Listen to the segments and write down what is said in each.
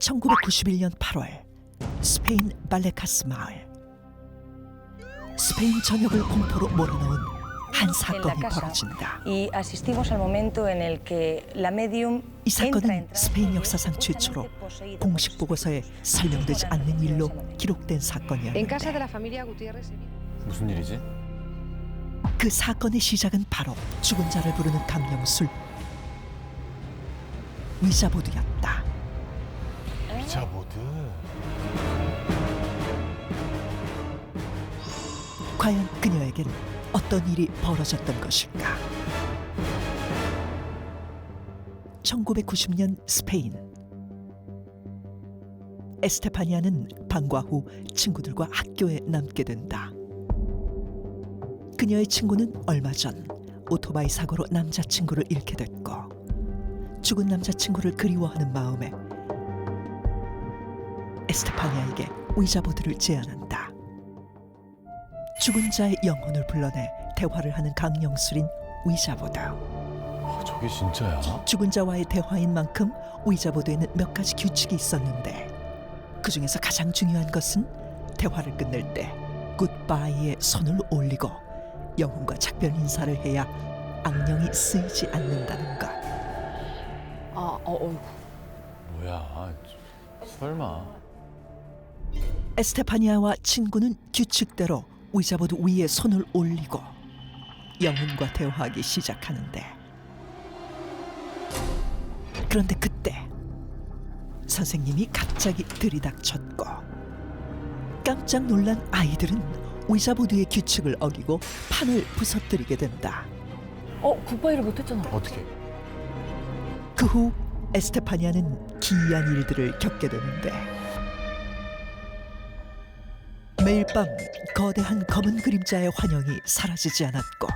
(1991년 8월) 스페인 발레카스 마을. 스페인 전역을 공포로 몰아넣은 한 사건이 벌어진다. Y asistimos al momento en el que la medium 이 사건은 스페인 역사상 최초로 공식 보고서에 설명되지 않는 일로 기록된 En casa de 사건이었는데 la familia Gutiérrez. 무슨 일이지? 그 사건의 시작은 바로 죽은 자를 부르는 강령술 위자보드였다. 비자보드. 과연 그녀에겐 어떤 일이 벌어졌던 것일까? 1990년 스페인. 에스테파니아는 방과 후 친구들과 학교에 남게 된다. 그녀의 친구는 얼마 전 오토바이 사고로 남자친구를 잃게 됐고 죽은 남자친구를 그리워하는 마음에 에스테파니아에게 위자보드를 제안한다. 죽은 자의 영혼을 불러내 대화를 하는 강령술인 위자보드. 저게 진짜야? 죽은 자와의 대화인 만큼 위자보드에는 몇 가지 규칙이 있었는데 그 중에서 가장 중요한 것은 대화를 끝낼 때 굿바이에 손을 올리고 영혼과 작별 인사를 해야 악령이 쓰이지 않는다는 것. 뭐야? 설마? 에스테파니아와 친구는 규칙대로 위자보드 위에 손을 올리고 영혼과 대화하기 시작하는데 그런데 그때 선생님이 갑자기 들이닥쳤고 깜짝 놀란 아이들은 위자보드의 규칙을 어기고 판을 부서뜨리게 된다. 굿바이를 못했잖아. 어떻게? 그 후 에스테파니아는 기이한 일들을 겪게 되는데 매일 밤 거대한 검은 그림자의 환영이 사라지지 않았고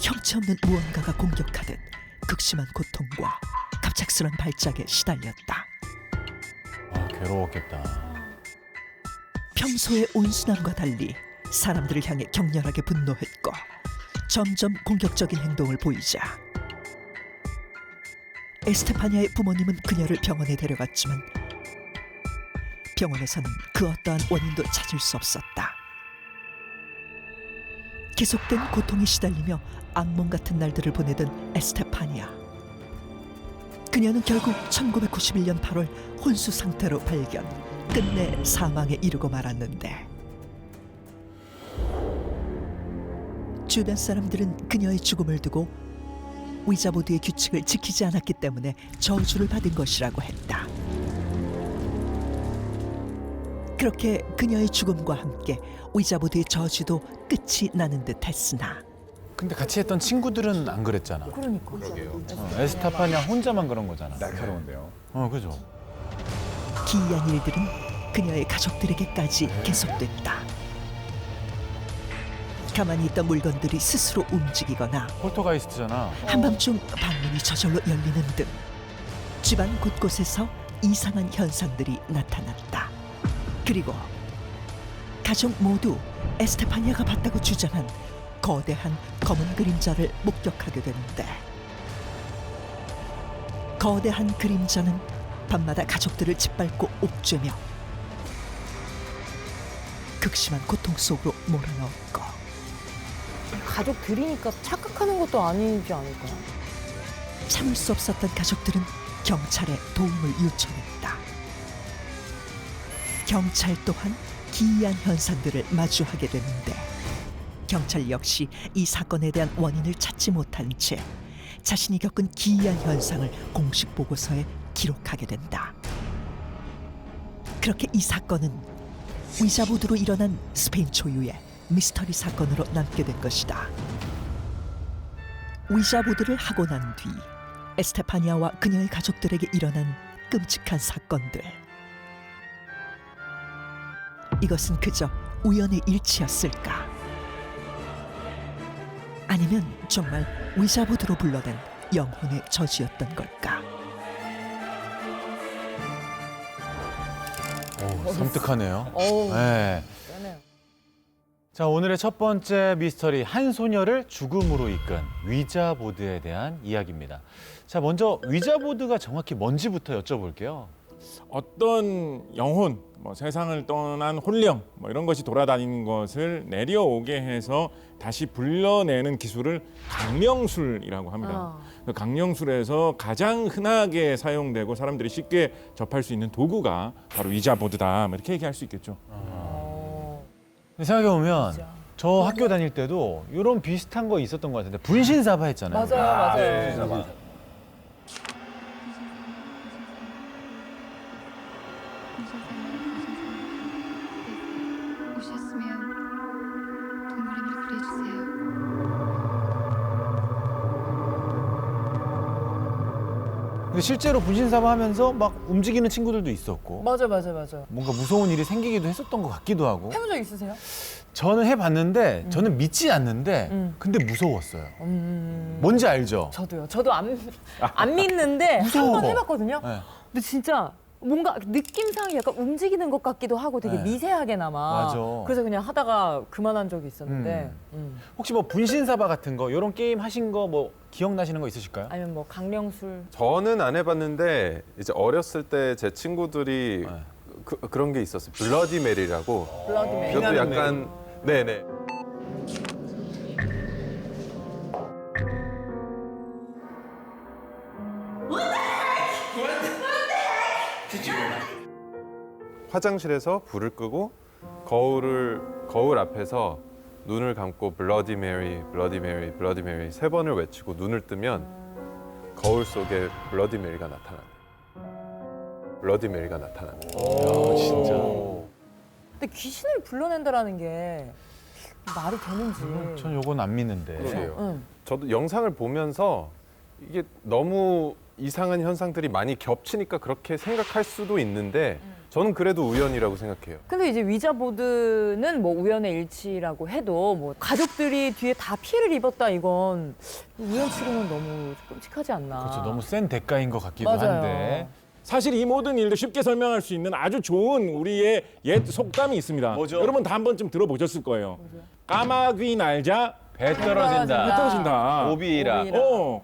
형체 없는 무언가가 공격하듯 극심한 고통과 갑작스런 발작에 시달렸다. 괴로웠겠다. 평소의 온순함과 달리 사람들을 향해 격렬하게 분노했고 점점 공격적인 행동을 보이자 에스테파니아의 부모님은 그녀를 병원에 데려갔지만 병원에서는 그 어떠한 원인도 찾을 수 없었다. 계속된 고통에 시달리며 악몽 같은 날들을 보내던 에스테파니아. 그녀는 결국 1991년 8월 혼수 상태로 발견, 끝내 사망에 이르고 말았는데 주변 사람들은 그녀의 죽음을 두고 위자보드의 규칙을 지키지 않았기 때문에 저주를 받은 것이라고 했다. 그렇게 그녀의 죽음과 함께 위자보드의 저주도 끝이 나는 듯 했으나 근데 같이 했던 친구들은 안 그랬잖아. 그러니까. 에스타파냐 혼자만 그런 거잖아. 날카로운데요. 그죠. 기이한 일들은 그녀의 가족들에게까지 계속됐다. 가만히 있던 물건들이 스스로 움직이거나 폴터가이스트잖아. 한밤중 방문이 저절로 열리는 등 집안 곳곳에서 이상한 현상들이 나타났다. 그리고 가족 모두 에스테파니아가 봤다고 주장한 거대한 검은 그림자를 목격하게 되는데 거대한 그림자는 밤마다 가족들을 짓밟고 옥죄며 극심한 고통 속으로 몰아넣었고 가족들이니까 착각하는 것도 아니지 않을까요? 참을 수 없었던 가족들은 경찰에 도움을 요청했다. 경찰 또한 기이한 현상들을 마주하게 되는데 경찰 역시 이 사건에 대한 원인을 찾지 못한 채 자신이 겪은 기이한 현상을 공식 보고서에 기록하게 된다. 그렇게 이 사건은 위자보드로 일어난 스페인 초유의 미스터리 사건으로 남게 된 것이다. 위자보드를 하고 난 뒤 에스테파니아와 그녀의 가족들에게 일어난 끔찍한 사건들. 이것은 그저 우연의 일치였을까? 아니면 정말 위자보드로 불러낸 영혼의 저주였던 걸까? 섬뜩하네요. 어우. 네. 세네요. 자, 오늘의 첫 번째 미스터리, 한 소녀를 죽음으로 이끈 위자보드에 대한 이야기입니다. 자, 먼저 위자보드가 정확히 뭔지부터 여쭤볼게요. 어떤 영혼, 세상을 떠난 혼령 이런 것이 돌아다니는 것을 내려오게 해서 다시 불러내는 기술을 강령술이라고 합니다. 그 강령술에서 가장 흔하게 사용되고 사람들이 쉽게 접할 수 있는 도구가 바로 위자보드다, 이렇게 얘기할 수 있겠죠. 근데 생각해보면 저 학교 다닐 때도 이런 비슷한 거 있었던 것 같은데 분신사바 했잖아요. 맞아요. 오셨으면 동그라미를 그려주세요. 근데 실제로 분신사바 하면서 막 움직이는 친구들도 있었고 맞아. 뭔가 무서운 일이 생기기도 했었던 것 같기도 하고. 해본 적 있으세요? 저는 해봤는데 저는 믿지 않는데 근데 무서웠어요. 뭔지 알죠? 저도요. 저도 안 믿는데 무서워. 한 번 해봤거든요. 네. 근데 진짜 뭔가 느낌상이 약간 움직이는 것 같기도 하고 되게 네. 미세하게나마. 맞아. 그래서 그냥 하다가 그만한 적이 있었는데. 혹시 뭐 분신사바 같은 거 이런 게임 하신 거 뭐 기억나시는 거 있으실까요? 아니면 뭐 강령술. 저는 안 해봤는데 이제 어렸을 때 제 친구들이 네. 그런 게 있었어요. 블러디 메리라고. 블러드 메리. 그것도 피나는 약간 네네. 화장실에서 불을 끄고 거울 앞에서 눈을 감고 블러디 메리, 블러디 메리, 블러디 메리 3번을 외치고 눈을 뜨면 거울 속에 블러디 메리가 나타난다. 블러디 메리가 나타난다. 진짜. 근데 귀신을 불러낸다라는 게 말이 되는지. 전 요건 안 믿는데. 그러게요. 응. 저도 영상을 보면서 이게 너무 이상한 현상들이 많이 겹치니까 그렇게 생각할 수도 있는데 저는 그래도 우연이라고 생각해요. 근데 이제 위자보드는 뭐 우연의 일치라고 해도 뭐 가족들이 뒤에 다 피해를 입었다 이건 우연치고는 너무 끔찍하지 않나. 그렇죠. 너무 센 대가인 것 같기도 맞아요. 한데. 사실 이 모든 일도 쉽게 설명할 수 있는 아주 좋은 우리의 옛 속담이 있습니다. 뭐죠? 여러분 다 한 번쯤 들어보셨을 거예요. 까마귀 날자 배 떨어진다. 배 떨어진다. 오비라. 오비라.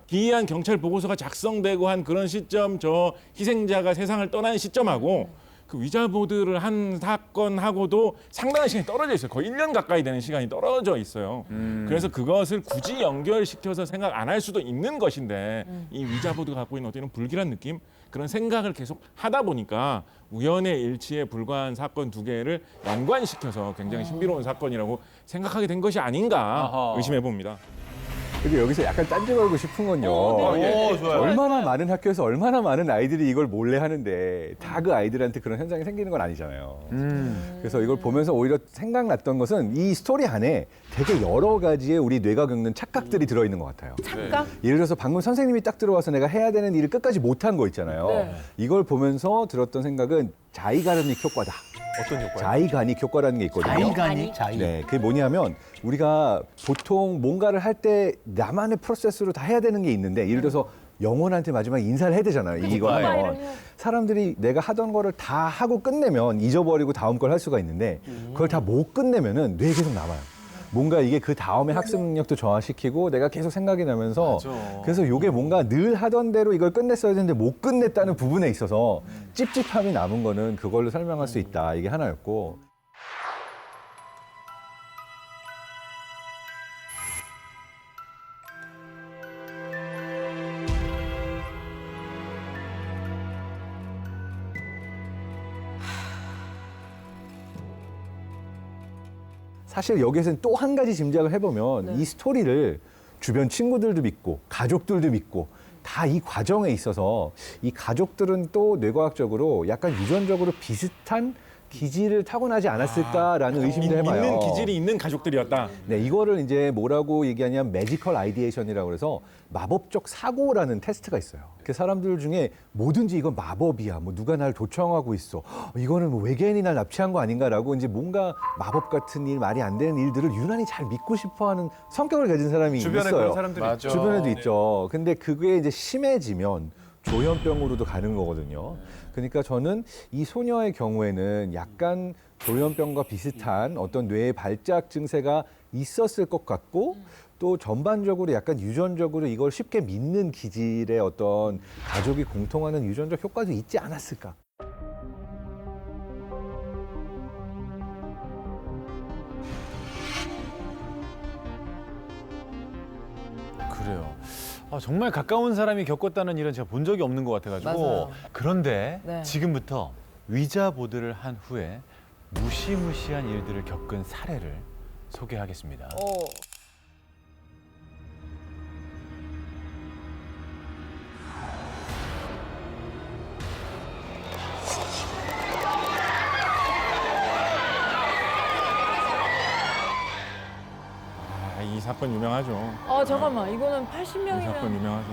기이한 경찰 보고서가 작성되고 한 그런 시점, 저 희생자가 세상을 떠난 시점하고 그 위자보드를 한 사건하고도 상당한 시간이 떨어져 있어요. 거의 1년 가까이 되는 시간이 떨어져 있어요. 그래서 그것을 굳이 연결시켜서 생각 안 할 수도 있는 것인데 이 위자보드가 갖고 있는 어떤 불길한 느낌? 그런 생각을 계속 하다 보니까 우연의 일치에 불과한 사건 2개를 연관시켜서 굉장히 신비로운 사건이라고 생각하게 된 것이 아닌가 아하. 의심해 봅니다. 근데 여기서 약간 딴지 걸고 싶은 건요. 오, 좋아요. 얼마나 많은 학교에서 얼마나 많은 아이들이 이걸 몰래 하는데 다 그 아이들한테 그런 현상이 생기는 건 아니잖아요. 그래서 이걸 보면서 오히려 생각났던 것은 이 스토리 안에 되게 여러 가지의 우리 뇌가 겪는 착각들이 들어있는 것 같아요. 착각? 예를 들어서 방금 선생님이 딱 들어와서 내가 해야 되는 일을 끝까지 못한 거 있잖아요. 네. 이걸 보면서 들었던 생각은 자이가르닉 효과다. 어떤 효과요? 자이가닉 효과라는 게 있거든요. 네, 그게 뭐냐면 우리가 보통 뭔가를 할 때 나만의 프로세스로 다 해야 되는 게 있는데 예를 들어서 영혼한테 마지막에 인사를 해야 되잖아요. 이거 하면 사람들이 내가 하던 거를 다 하고 끝내면 잊어버리고 다음 걸 할 수가 있는데 그걸 다 못 끝내면은 뇌에 계속 남아요. 뭔가 이게 그 다음에 학습 능력도 저하시키고 내가 계속 생각이 나면서 맞아. 그래서 이게 뭔가 늘 하던 대로 이걸 끝냈어야 되는데 못 끝냈다는 부분에 있어서 찝찝함이 남은 거는 그걸로 설명할 수 있다. 이게 하나였고. 사실 여기에서는 또 한 가지 짐작을 해보면 이 스토리를 주변 친구들도 믿고 가족들도 믿고 다 이 과정에 있어서 이 가족들은 또 뇌과학적으로 약간 유전적으로 비슷한 기질을 타고나지 않았을까라는 의심도 해봐요. 있는 기질이 있는 가족들이었다. 네, 이거를 이제 뭐라고 얘기하냐면 매지컬 아이디에이션이라고 해서 마법적 사고라는 테스트가 있어요. 그 사람들 중에 뭐든지 이건 마법이야. 뭐 누가 날 도청하고 있어. 이거는 뭐 외계인이 날 납치한 거 아닌가라고 이제 뭔가 마법 같은 일, 말이 안 되는 일들을 유난히 잘 믿고 싶어하는 성격을 가진 사람이 주변에 있어요. 그런 사람들이 맞아. 주변에도 있죠. 근데 그게 이제 심해지면 조현병으로도 가는 거거든요. 그러니까 저는 이 소녀의 경우에는 약간 조현병과 비슷한 어떤 뇌의 발작 증세가 있었을 것 같고 또 전반적으로 약간 유전적으로 이걸 쉽게 믿는 기질의 어떤 가족이 공통하는 유전적 효과도 있지 않았을까. 그래요. 정말 가까운 사람이 겪었다는 일은 제가 본 적이 없는 것 같아가지고. 맞아요. 그런데 네. 지금부터 위자보드를 한 후에 무시무시한 일들을 겪은 사례를 소개하겠습니다. 이 사건 유명하죠. 잠깐만, 이거는 이 80명이면 사건 유명하죠.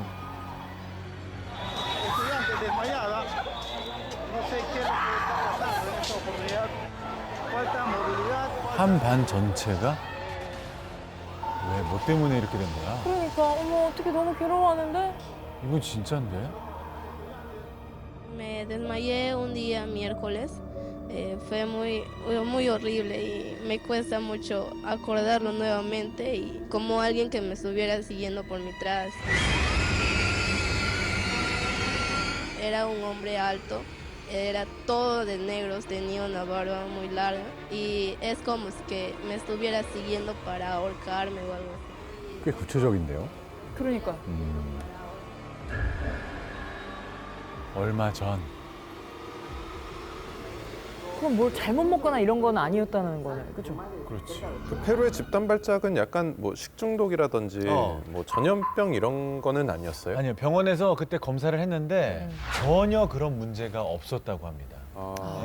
estudiante desmayada. No sé qué es lo que está pasando en esta oportunidad. Falta movilidad. 한 반 전체가 왜 뭐 때문에 이렇게 된 거야? 그러니까 어머 어떻게 너무 괴로워하는데? 이건 진짜인데? Me desmayé un día miércoles. Fue muy horrible y me cuesta mucho acordarlo nuevamente y como alguien que me estuviera siguiendo por detrás. Era un hombre alto, era todo de negros, tenía una barba muy larga y es como si que me estuviera siguiendo para ahorcarme o algo así. 꽤 구체적인데요. 그러니까. 얼마 전 그럼 뭘 잘못 먹거나 이런 건 아니었다는 거네, 그죠? 그렇지. 그 페루의 집단 발작은 약간 뭐 식중독이라든지 뭐 전염병 이런 거는 아니었어요? 아니요, 병원에서 그때 검사를 했는데 전혀 그런 문제가 없었다고 합니다.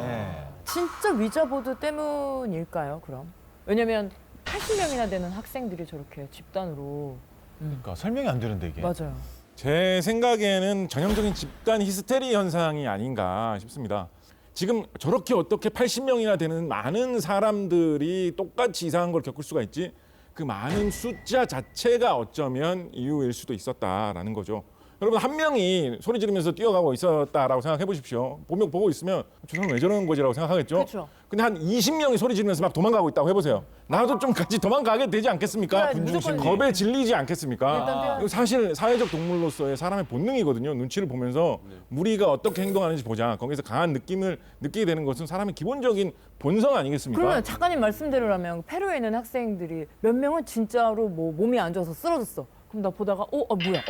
네. 진짜 위자보드 때문일까요, 그럼? 왜냐면 80명이나 되는 학생들이 저렇게 집단으로. 그러니까 설명이 안 되는데 이게. 맞아요. 제 생각에는 전형적인 집단 히스테리 현상이 아닌가 싶습니다. 지금 저렇게 어떻게 80명이나 되는 많은 사람들이 똑같이 이상한 걸 겪을 수가 있지? 그 많은 숫자 자체가 어쩌면 이유일 수도 있었다라는 거죠. 여러분 한 명이 소리 지르면서 뛰어가고 있었다라고 생각해 보십시오. 보고 있으면 저 사람 왜 저러는 거지라고 생각하겠죠? 그렇죠. 근데 한 20명이 소리 지르면서 막 도망가고 있다고 해보세요. 나도 좀 같이 도망가게 되지 않겠습니까? 그래, 무조건 겁에 질리지 않겠습니까? 일단 뛰어야 이거 사실 사회적 동물로서의 사람의 본능이거든요. 눈치를 보면서 무리가 어떻게 행동하는지 보자. 거기서 강한 느낌을 느끼게 되는 것은 사람의 기본적인 본성 아니겠습니까? 그러면 작가님 말씀대로라면 페루에 있는 학생들이 몇 명은 진짜로 뭐 몸이 안 좋아서 쓰러졌어. 그럼 나 보다가 뭐야?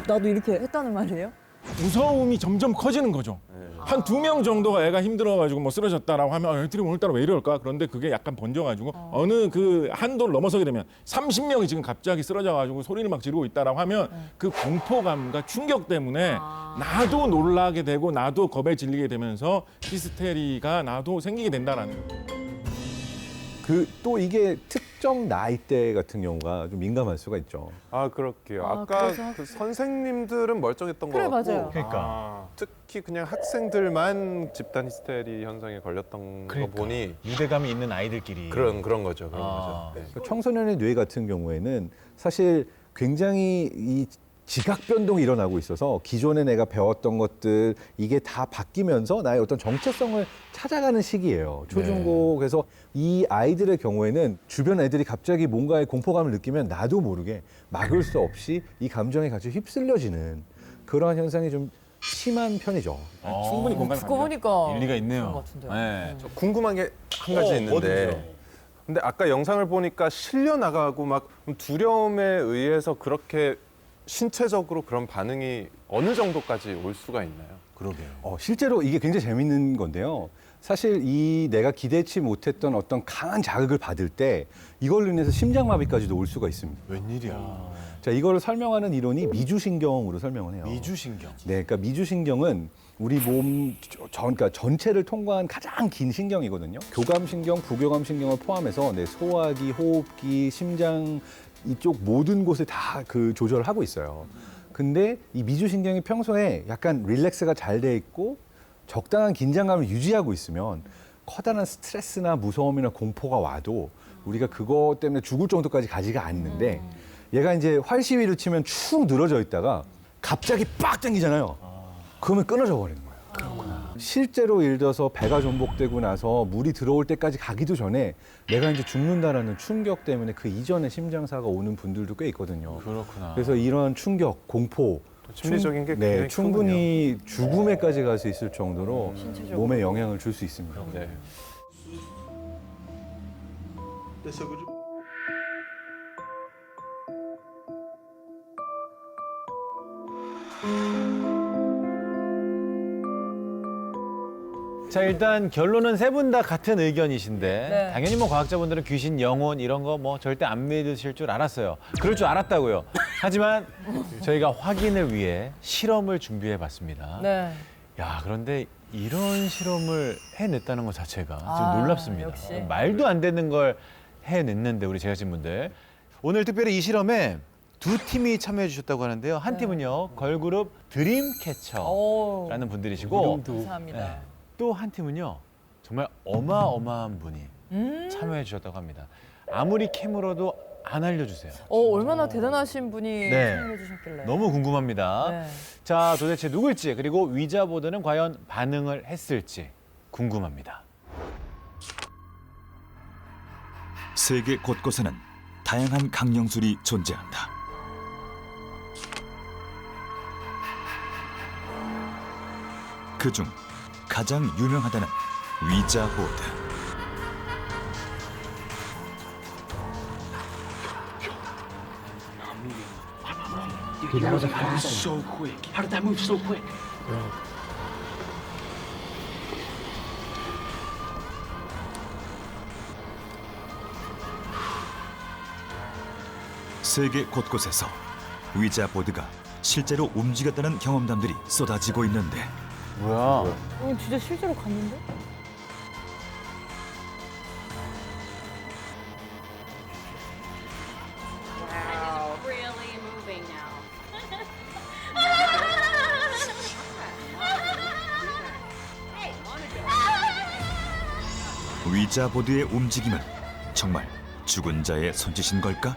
나도 이렇게 했다는 말이에요? 무서움이 점점 커지는 거죠. 한 2명 정도가 애가 힘들어가지고 뭐 쓰러졌다라고 하면 애들이 오늘따라 왜 이럴까? 그런데 그게 약간 번져가지고 어느 그 한도를 넘어서게 되면 30명이 지금 갑자기 쓰러져가지고 소리를 막 지르고 있다라고 하면 그 공포감과 충격 때문에 나도 놀라게 되고 나도 겁에 질리게 되면서 히스테리가 나도 생기게 된다라는 거예요. 또 이게 특정 나이대 같은 경우가 좀 민감할 수가 있죠. 아 그렇게요. 아까 그래서? 그 선생님들은 멀쩡했던 그래, 것 같고 맞아요. 그러니까. 특히 그냥 학생들만 집단 히스테리 현상에 걸렸던 그러니까. 거 보니 유대감이 있는 아이들끼리. 그런 거죠. 그런 아. 거죠. 네. 그러니까 청소년의 뇌 같은 경우에는 사실 굉장히 이 지각 변동이 일어나고 있어서 기존에 내가 배웠던 것들 이게 다 바뀌면서 나의 어떤 정체성을 찾아가는 시기예요. 초중고. 그래서 이 아이들의 경우에는 주변 애들이 갑자기 뭔가의 공포감을 느끼면 나도 모르게 막을 수 없이 이 감정에 같이 휩쓸려지는 그러한 현상이 좀 심한 편이죠. 충분히 공감이 듣고 갑니다. 보니까 일리가 그런 것 있네요. 같은데요. 네. 궁금한 게 한 가지 있는데 뭐든지요. 근데 아까 영상을 보니까 실려 나가고 막 두려움에 의해서 그렇게 신체적으로 그런 반응이 어느 정도까지 올 수가 있나요? 그러게요. 실제로 이게 굉장히 재밌는 건데요. 사실 이 내가 기대치 못했던 어떤 강한 자극을 받을 때 이걸로 인해서 심장마비까지도 올 수가 있습니다. 웬일이야. 자, 이걸 설명하는 이론이 미주신경으로 설명을 해요. 미주신경. 네, 그러니까 미주신경은 우리 몸 그러니까 전체를 통과한 가장 긴 신경이거든요. 교감신경, 부교감신경을 포함해서 소화기, 호흡기, 심장 이쪽 모든 곳에 다 그 조절을 하고 있어요. 근데 이 미주신경이 평소에 약간 릴렉스가 잘 돼 있고 적당한 긴장감을 유지하고 있으면 커다란 스트레스나 무서움이나 공포가 와도 우리가 그거 때문에 죽을 정도까지 가지가 않는데 얘가 이제 활시위를 치면 축 늘어져 있다가 갑자기 빡 당기잖아요. 그러면 끊어져 버리는 거예요. 실제로 예를 들어서 배가 전복되고 나서 물이 들어올 때까지 가기도 전에 내가 이제 죽는다라는 충격 때문에 그 이전에 심장사가 오는 분들도 꽤 있거든요. 그렇구나. 그래서 이런 충격, 공포, 심리적인 게 굉장히 충분히 죽음에까지 갈 수 있을 정도로 신체적으로. 몸에 영향을 줄 수 있습니다. 네. 자, 일단 결론은 세 분 다 같은 의견이신데 네. 당연히 뭐 과학자분들은 귀신, 영혼 이런 거 뭐 절대 안 믿으실 줄 알았어요. 그럴 줄 알았다고요. 하지만 저희가 확인을 위해 실험을 준비해 봤습니다. 네. 야, 그런데 이런 실험을 해냈다는 것 자체가 좀 아, 놀랍습니다. 역시. 말도 안 되는 걸 해냈는데 우리 제작진분들. 오늘 특별히 이 실험에 두 팀이 참여해 주셨다고 하는데요. 한 팀은요, 걸그룹 드림캐쳐라는 오, 분들이시고 감사합니다. 네. 또 한 팀은요, 정말 어마어마한 분이 참여해 주셨다고 합니다. 아무리 캠으로도 안 알려주세요. 얼마나 대단하신 분이 네. 참여해 주셨길래. 너무 궁금합니다. 네. 자, 도대체 누굴지, 그리고 위자보드는 과연 반응을 했을지 궁금합니다. 세계 곳곳에는 다양한 강령술이 존재한다. 그중 가장 유명하다는 위자보드. 세계 곳곳에서 위자보드가 실제로 움직였다는 경험담들이 쏟아지고 있는데 뭐야? 진짜 실제로 갔는데? Really moving now. 위자보드의 움직임은 정말 죽은 자의 손짓인 걸까?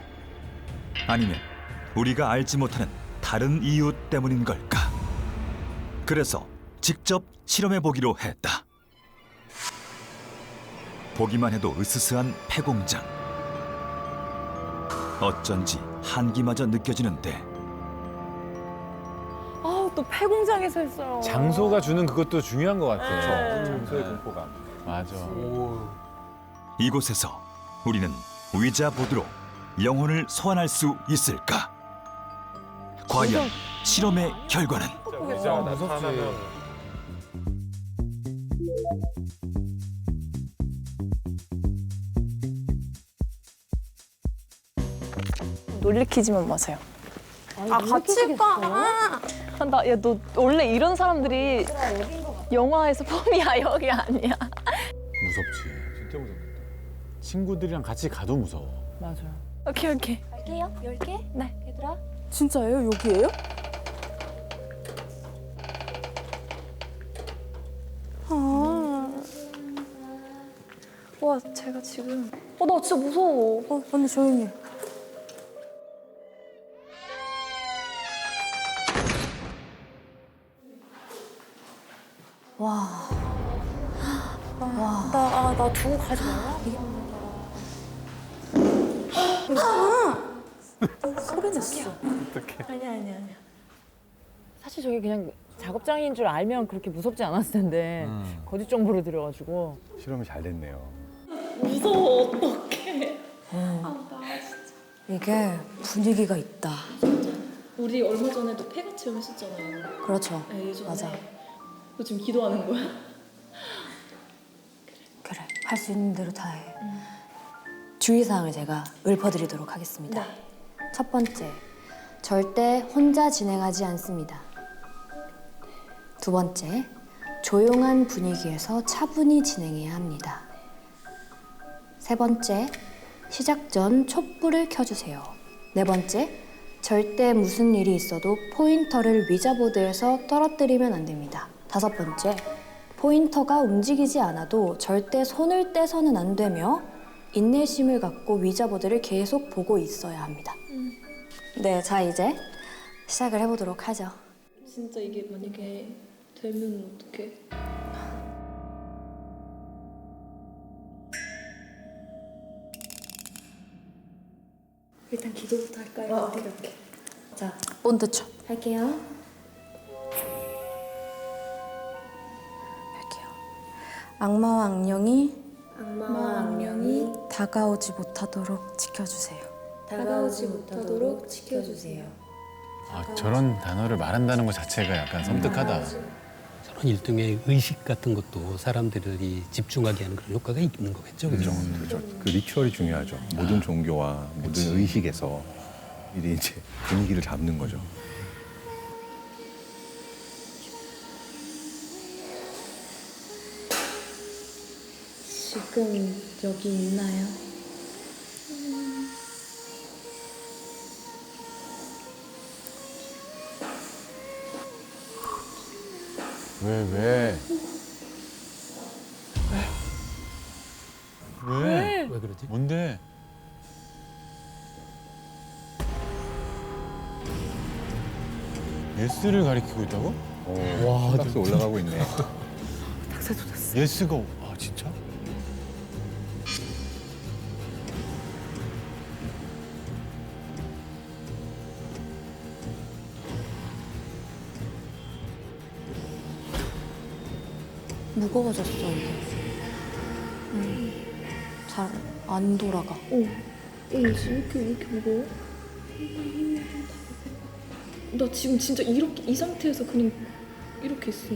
아니면 우리가 알지 못하는 다른 이유 때문인 걸까? 그래서 직접 실험해 보기로 했다. 보기만 해도 으스스한 폐공장. 어쩐지 한기마저 느껴지는데 또 폐공장에서 했어요. 장소가 주는 그것도 중요한 것 같아요. 네. 장소의 공포감. 맞아. 이곳에서 우리는 위자보드로 영혼을 소환할 수 있을까? 과연 실험의 결과는? 무섭지. 놀리키지만 마세요. 같이 가. 야, 너 원래 이런 사람들이 영화에서 폼이야, 여기 아니야. 무섭지. 진짜 무섭다. 친구들이랑 같이 가도 무서워. 맞아요. 오케이. 갈게요. 10개? 네. 얘들아. 진짜예요? 여기예요? 와, 제가 지금. 나 진짜 무서워. 언니 조용히 해. 나 두고 가지 말라. 소리 냈어. 아니야. 사실 저게 그냥 작업장인 줄 알면 그렇게 무섭지 않았을 텐데 거짓 정보를 들여가지고. 실험이 잘 됐네요. 무서워, 어떡해. 이게 분위기가 있다. 우리 얼마 전에도 폐가 체험했었잖아요. 그렇죠. 예전에. 맞아. 너 지금 기도하는 거야? 그래, 할 수 있는 대로 다 해. 주의사항을 제가 읊어드리도록 하겠습니다. 첫 번째, 절대 혼자 진행하지 않습니다. 두 번째, 조용한 분위기에서 차분히 진행해야 합니다. 세 번째, 시작 전 촛불을 켜주세요. 네 번째, 절대 무슨 일이 있어도 포인터를 위자보드에서 떨어뜨리면 안 됩니다. 다섯 번째, 포인터가 움직이지 않아도 절대 손을 떼서는 안 되며 인내심을 갖고 위자보드를 계속 보고 있어야 합니다. 네, 자 이제 시작을 해보도록 하죠. 진짜 이게 만약에 되면 어떡해? 일단 기도부터 할까요? 오케이. 자, 본드첫 할게요. 할게요. 악마와 악령이 다가오지 못하도록 지켜주세요. 다가오지 못하도록 지켜주세요. 아, 저런 단어를 말한다는 것 자체가 약간 섬뜩하다. 저런 일종의 의식 같은 것도 사람들이 집중하게 하는 그런 효과가 있는 거겠죠, 그죠? 그렇죠. 그 리추얼이 중요하죠. 모든 종교와 모든 의식에서 미리 이제 분위기를 잡는 거죠. 지금 여기 있나요? 왜? 왜? 왜 그러지? 뭔데? 예스를 가리키고 있다고? 와, 심박수 올라가고 있네. 닭살 돋았어. 예스가 아 진짜? 무거워졌어 이게. 잘 안 돌아가. 왜지? 왜 이렇게 무거워? 나 지금 진짜 이렇게 이 상태에서 그냥 이렇게 있어.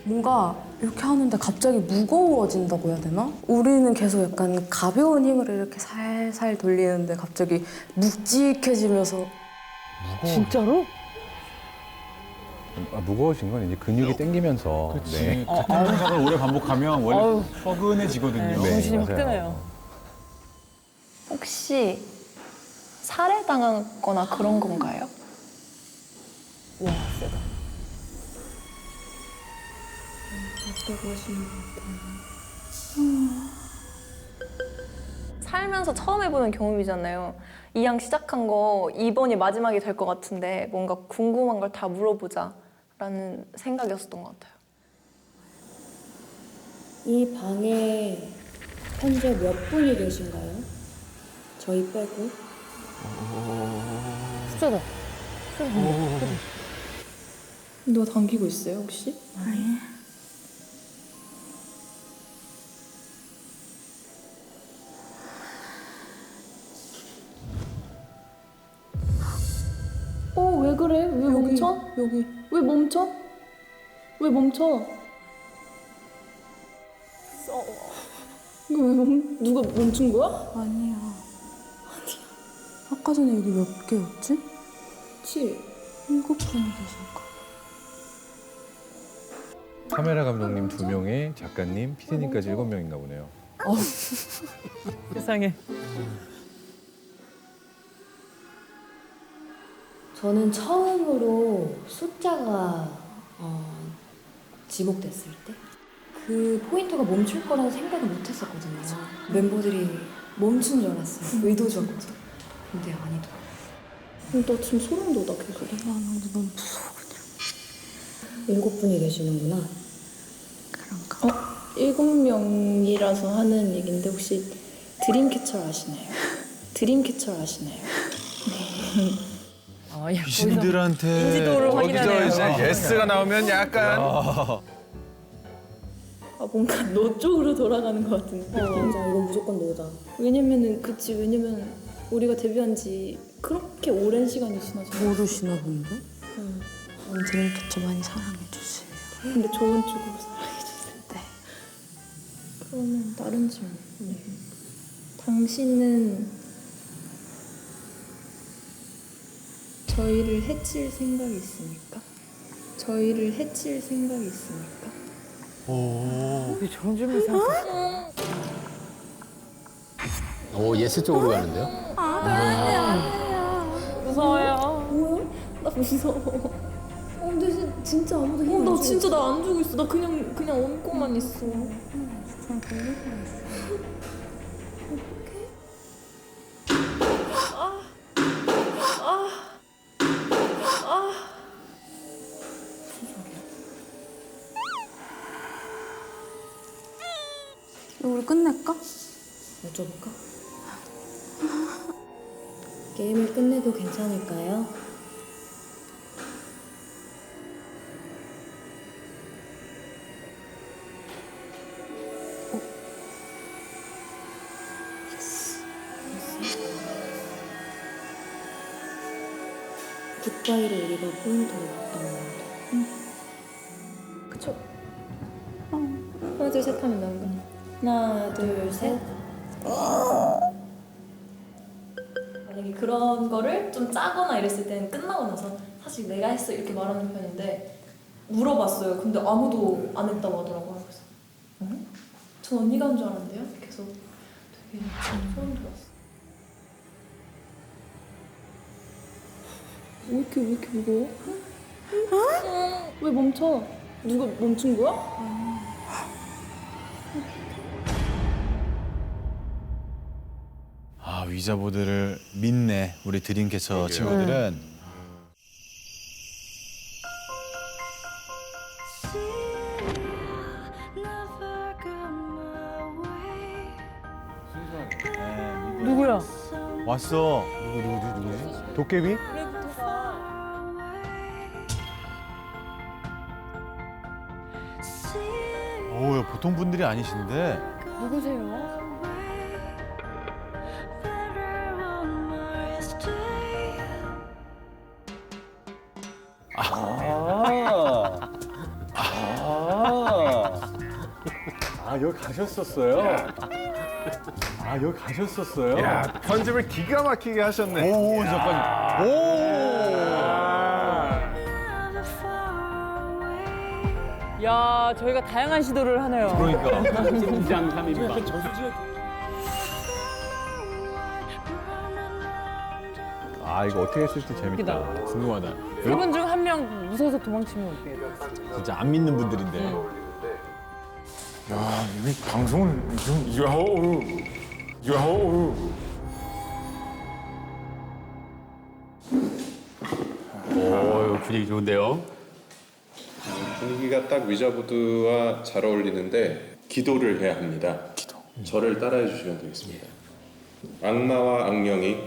뭔가 이렇게 하는데 갑자기 무거워진다고 해야 되나? 우리는 계속 약간 가벼운 힘으로 이렇게 살살 돌리는데 갑자기 묵직해지면서. 진짜로? 무거워진 건 이제 근육이 땡기면서. 그렇지. 네. 같은 동작을 오래 반복하면 원래 아유. 뻐근해지거든요. 네, 정신이 확 맞아요. 뜨네요. 혹시 살해당하거나 그런 건가요? 와, 세다. 살면서 처음 해보는 경험이잖아요. 이왕 시작한 거 이번이 마지막이 될 것 같은데 뭔가 궁금한 걸 다 물어보자라는 생각이었었던 것 같아요. 이 방에 현재 몇 분이 계신가요? 저희 빼고. 숫자다. 누가 당기고 있어요, 혹시? 아니. 왜 그래? 왜 멈춰? 여기. 왜 멈춰? 왜 멈춰? 이거 누가 멈춘 거야? 아니야. 아까 전에 여기 몇 개였지? 7. 7분이 계실까? 카메라 감독님 2명에 작가님, PD님까지 7명인가 보네요. 세상에. 저는 처음으로 숫자가 지목됐을 때 그 포인터가 멈출 거라는 생각을 못 했었거든요. 멤버들이 멈춘 줄 알았어요. 의도적으로. 근데 아니더라고요. 나 지금 소름 돋아, 계속. 근데 너무 무서워 그냥. 7분이 계시는구나. 그런가? 7명이라서 하는 얘기인데 혹시 드림캐쳐 아시나요? 드림캐쳐 아시나요? 아, 야, 귀신들한테 인지도를 확인하네요. 이제 예스가 나오면 약간 뭔가 너 쪽으로 돌아가는 것 같은 느낌. 맞아, 이건 무조건 너다. 왜냐면 우리가 데뷔한 지 그렇게 오랜 시간이 지나서 모르시나 본데? 드림캐쳐 많이 사랑해주세요. 근데 좋은 쪽으로 사랑해주세요. 네. 그러면 다른 질문. 당신은 저희를 해칠 생각이 있습니까? 저희를 해칠 생각이 있습니까? 왜 저런 질문 생각했어? 오, 예스 쪽으로 가는데요? 무서워요. 뭐야? 나 무서워. 근데 진짜 아무도 힘 나 진짜 나 안 주고 있어. 나 그냥 얹고만 있어. 우리 끝낼까? 여쭤볼까? 게임을 끝내도 괜찮을까요? 굿바이를 우리가 포인트로 했던 건데. 그쵸? 하나 둘 셋 하면 나온 거. 하나 둘 셋. 만약에 그런 거를 좀 짜거나 이랬을 때는 끝나고 나서 사실 내가 했어 이렇게 말하는 편인데 물어봤어요. 근데 아무도 안 했다고 하더라고요. 그래서 전 언니가 한 줄 알았는데요. 계속 되게 소름 돋았어. 왜 이렇게 무거워? 왜 멈춰? 누가 멈춘 거야? 아, 위자보드를 믿네, 우리 드림캐쳐 친구들은. 누구야? 왔어. 누구지? 도깨비? 오, 보통 분들이 아니신데. 누구세요? 여기 가셨었어요? 여기 가셨었어요? 야, 편집을 기가 막히게 하셨네. 오, 잠깐. 야, 저희가 다양한 시도를 하네요. 그러니까. 팀장 3인방. 이거 어떻게 했을지 재밌다. 궁금하다. 세 분 중 한 명 무서워서 도망치면 어떡해요? 진짜 안 믿는 분들인데. 야, 이 방송을 좀 야호. 오, 분위기 좋은데요? 분위기가 딱 위자보드와 잘 어울리는데 기도를 해야 합니다. 저를 따라해 주시면 되겠습니다. 악마와 악령이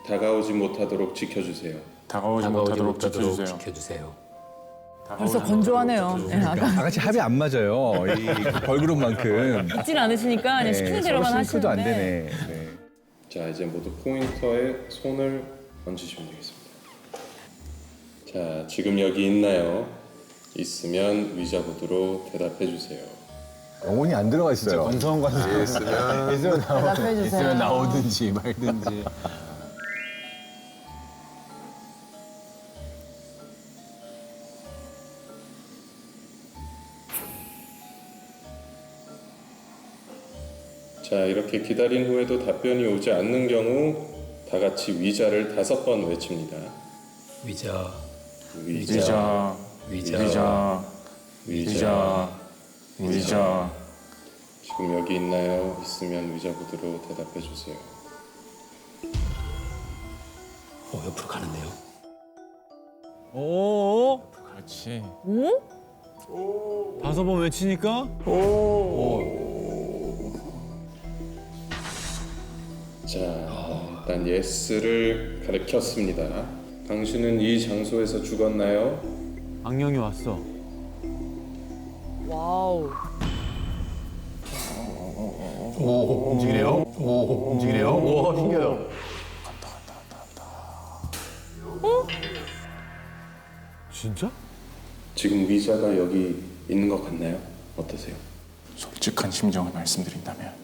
다가오지 못하도록 지켜주세요. 다가오지 못하도록 지켜주세요. 벌써 건조하네요. 네, 아까 다 같이 합이 안 맞아요. 이 걸그룹만큼. 있진 않으시니까 그냥 시키는 대로만 싱크도 안 하시는데. 되네. 네. 자, 이제 모두 포인터에 손을 얹으시면 되겠습니다. 자, 지금 여기 있나요? 있으면 위자보드로 대답해 주세요. 영혼이 안 들어가 있어요. 건성한 관계. 대답해주세요. 나오든지 말든지. 자, 이렇게 기다린 후에도 답변이 오지 않는 경우 다 같이 위자를 5번 외칩니다. 위자. 지금 여기 있나요? 있으면 위자보드로 대답해 주세요. 옆으로 가는데요. 오. 그렇지. 오? 5번 외치니까. 자, 일단 예스를 가르쳤습니다. 당신은 이 장소에서 죽었나요? 악령이 왔어. 와우. 오, 움직이네요. 움직이네요. 오, 신기해요. 진짜? 지금 위자가 여기 있는 것 같나요? 어떠세요? 솔직한 심정을 말씀드린다면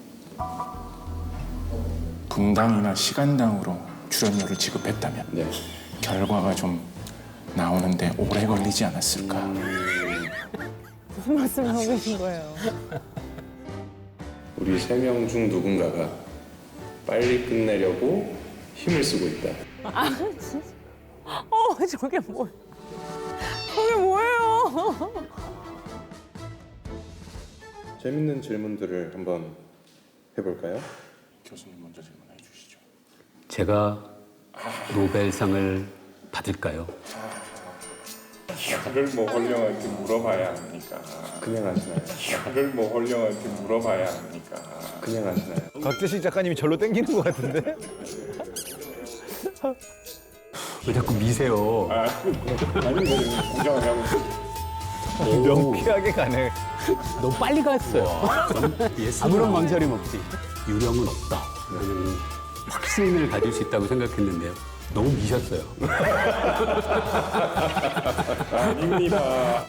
분당이나 시간당으로 출연료를 지급했다면 네. 결과가 좀 나오는데 오래 걸리지 않았을까. 무슨 말씀을 하고 계신 거예요? 우리 3명 중 누군가가 빨리 끝내려고 힘을 쓰고 있다. 아, 진짜? 저게 뭐? 저게 뭐예요? 재밌는 질문들을 한번 해볼까요? 교수님 먼저 질문해 주시죠. 제가 노벨상을 받을까요? 이거를 뭐 홀령한테 물어봐야 합니까? 그냥 하시나요? 이거를 뭐 홀령한테 물어봐야 합니까? 그냥 하시나요? 곽재식 작가님이 절로 땡기는 것 같은데? 왜 자꾸 미세요? 아니 뭐 구경을 하고 명쾌하게 가네. 너무 빨리 갔어요. 아무런 망설임 없이 유령은 없다. 저는 확신을 가질 수 있다고 생각했는데요. 너무 미셨어요. 아닙니다.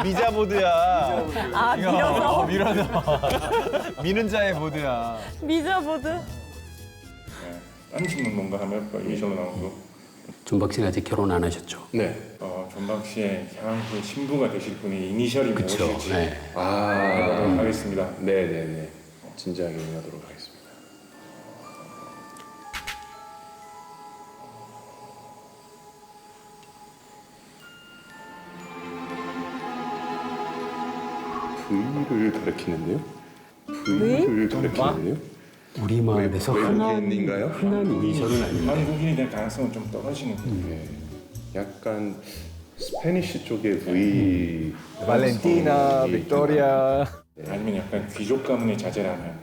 미자 보드야. 아, 밀어서? 밀어서. 미는 자의 보드야. 미자보드? 딴 친구 뭔가 하면 이니셜로 나오고. 존박 씨는 아직 결혼 안 하셨죠? 네. 존박 씨의 향후 신부가 되실 분의 이니셜이 그쵸, 무엇일지 네. 해보도록 하겠습니다. 네네네. 진지하게 응하도록 하겠습니다. V를 가리키는데요? V를 가리키는데요? 우리말에서 외국인인가요? 흔한 이니셜은 아닌데. 한국인이 될 가능성은 좀 떨어지는 네. 약간 스페니쉬 쪽의 V. 발렌티나, 빅토리아. 아니면 약간 귀족 가문의 자제라면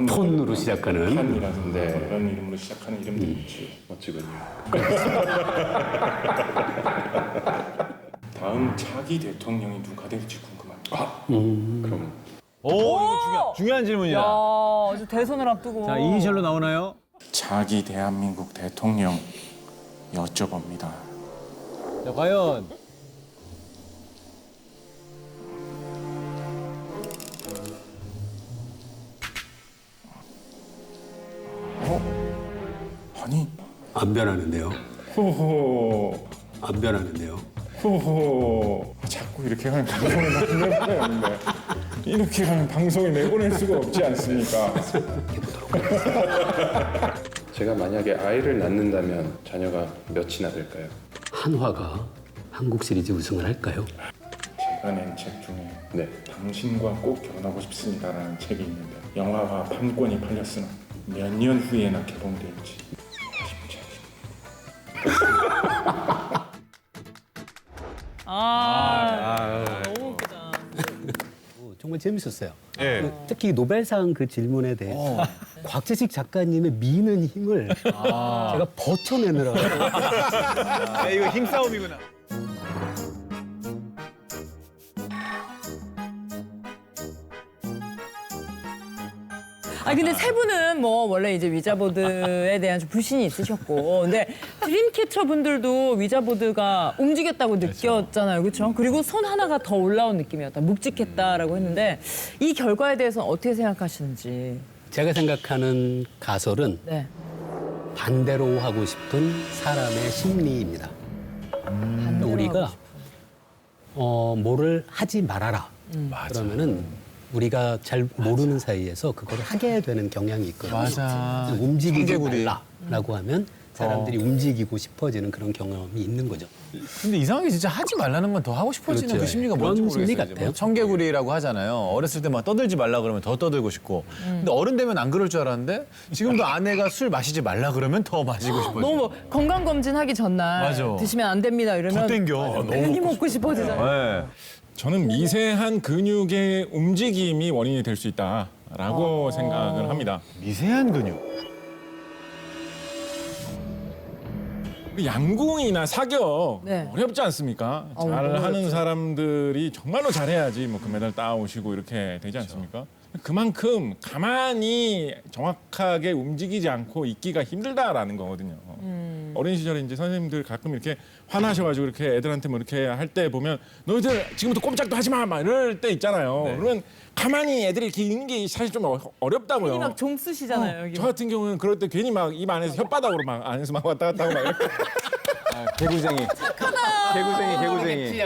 톤으로 시작하는. 판이라든가 이런 이름으로 시작하는 이름들이 있지. 멋지군요. 다음 차기 대통령이 누가 될지 궁금합니다. 그럼 오, 이거 중요한 질문이야. 야, 아주 대선을 앞두고. 자, 이니셜로 나오나요? 차기 대한민국 대통령 여쭤봅니다. 자, 과연 아니 안 변하는데요. 호호 안 변하는데요. 호호 자꾸 이렇게 가면 방송에 내보내는데 이렇게 가면 방송에 내보낼 수가 없지 않습니까? 제가 만약에 아이를 낳는다면 자녀가 몇이나 될까요? 한화가 한국 시리즈 우승을 할까요? 제가 낸 책 중에 네. 당신과 꼭 결혼하고 싶습니다라는 책이 있는데 영화화 판권이 팔렸으나 몇 년 후에나 개봉될지 아쉽지 않습니다. 너무 웃기다. 정말 재밌었어요. 예. 특히 노벨상 그 질문에 대해서 곽재식 작가님의 미는 힘을 제가 버텨내느라고. 야, 이거 힘싸움이구나. 아 근데 세 분은 뭐 원래 이제 위자보드에 대한 좀 불신이 있으셨고, 근데 드림캐쳐 분들도 위자보드가 움직였다고 느꼈잖아요, 그렇죠? 그리고 손 하나가 더 올라온 느낌이었다, 묵직했다라고 했는데 이 결과에 대해서는 어떻게 생각하시는지? 제가 생각하는 가설은 네. 반대로 하고 싶은 사람의 심리입니다. 우리가 뭐를 하지 말아라. 그러면은 우리가 잘 모르는 사이에서 그걸 하게 되는 경향이 있거든요. 맞아. 움직이지 청개구리. 말라라고 하면 사람들이 움직이고 싶어지는 그런 경험이 있는 거죠. 근데 이상하게 진짜 하지 말라는 건 더 하고 싶어지는 그렇죠. 그 심리가 그런 뭔지 심리 모르겠어요. 같아요. 뭐 청개구리라고 하잖아요. 어렸을 때 막 떠들지 말라 그러면 더 떠들고 싶고. 근데 어른 되면 안 그럴 줄 알았는데 지금도 아내가 술 마시지 말라 그러면 더 마시고 싶어져. 너무 건강검진 하기 전날 맞아. 드시면 안 됩니다 이러면 더 땡겨. 괜히 먹고 싶어지잖아요. 네. 저는 미세한 근육의 움직임이 원인이 될 수 있다라고 생각을 합니다. 미세한 근육. 양궁이나 사격 네. 어렵지 않습니까? 너무 잘하는 어렵죠. 사람들이 정말로 잘해야지 뭐 금메달 따오시고 이렇게 되지 않습니까? 그만큼 가만히 정확하게 움직이지 않고 있기가 힘들다라는 거거든요. 어린 시절에 이제 선생님들 가끔 이렇게 화나셔가지고 이렇게 애들한테 뭐 이렇게 할 때 보면 너희들 지금부터 꼼짝도 하지 마! 막 이럴 때 있잖아요. 그러면 가만히 애들이 이렇게 있는 게 사실 좀 어렵다고요. 괜히 막 종 쓰시잖아요. 여기. 저 같은 경우는 그럴 때 괜히 막 입 안에서 혓바닥으로 막 안에서 막 왔다 갔다 하고 막 이렇게. 개구쟁이. 착하다. 개구쟁이.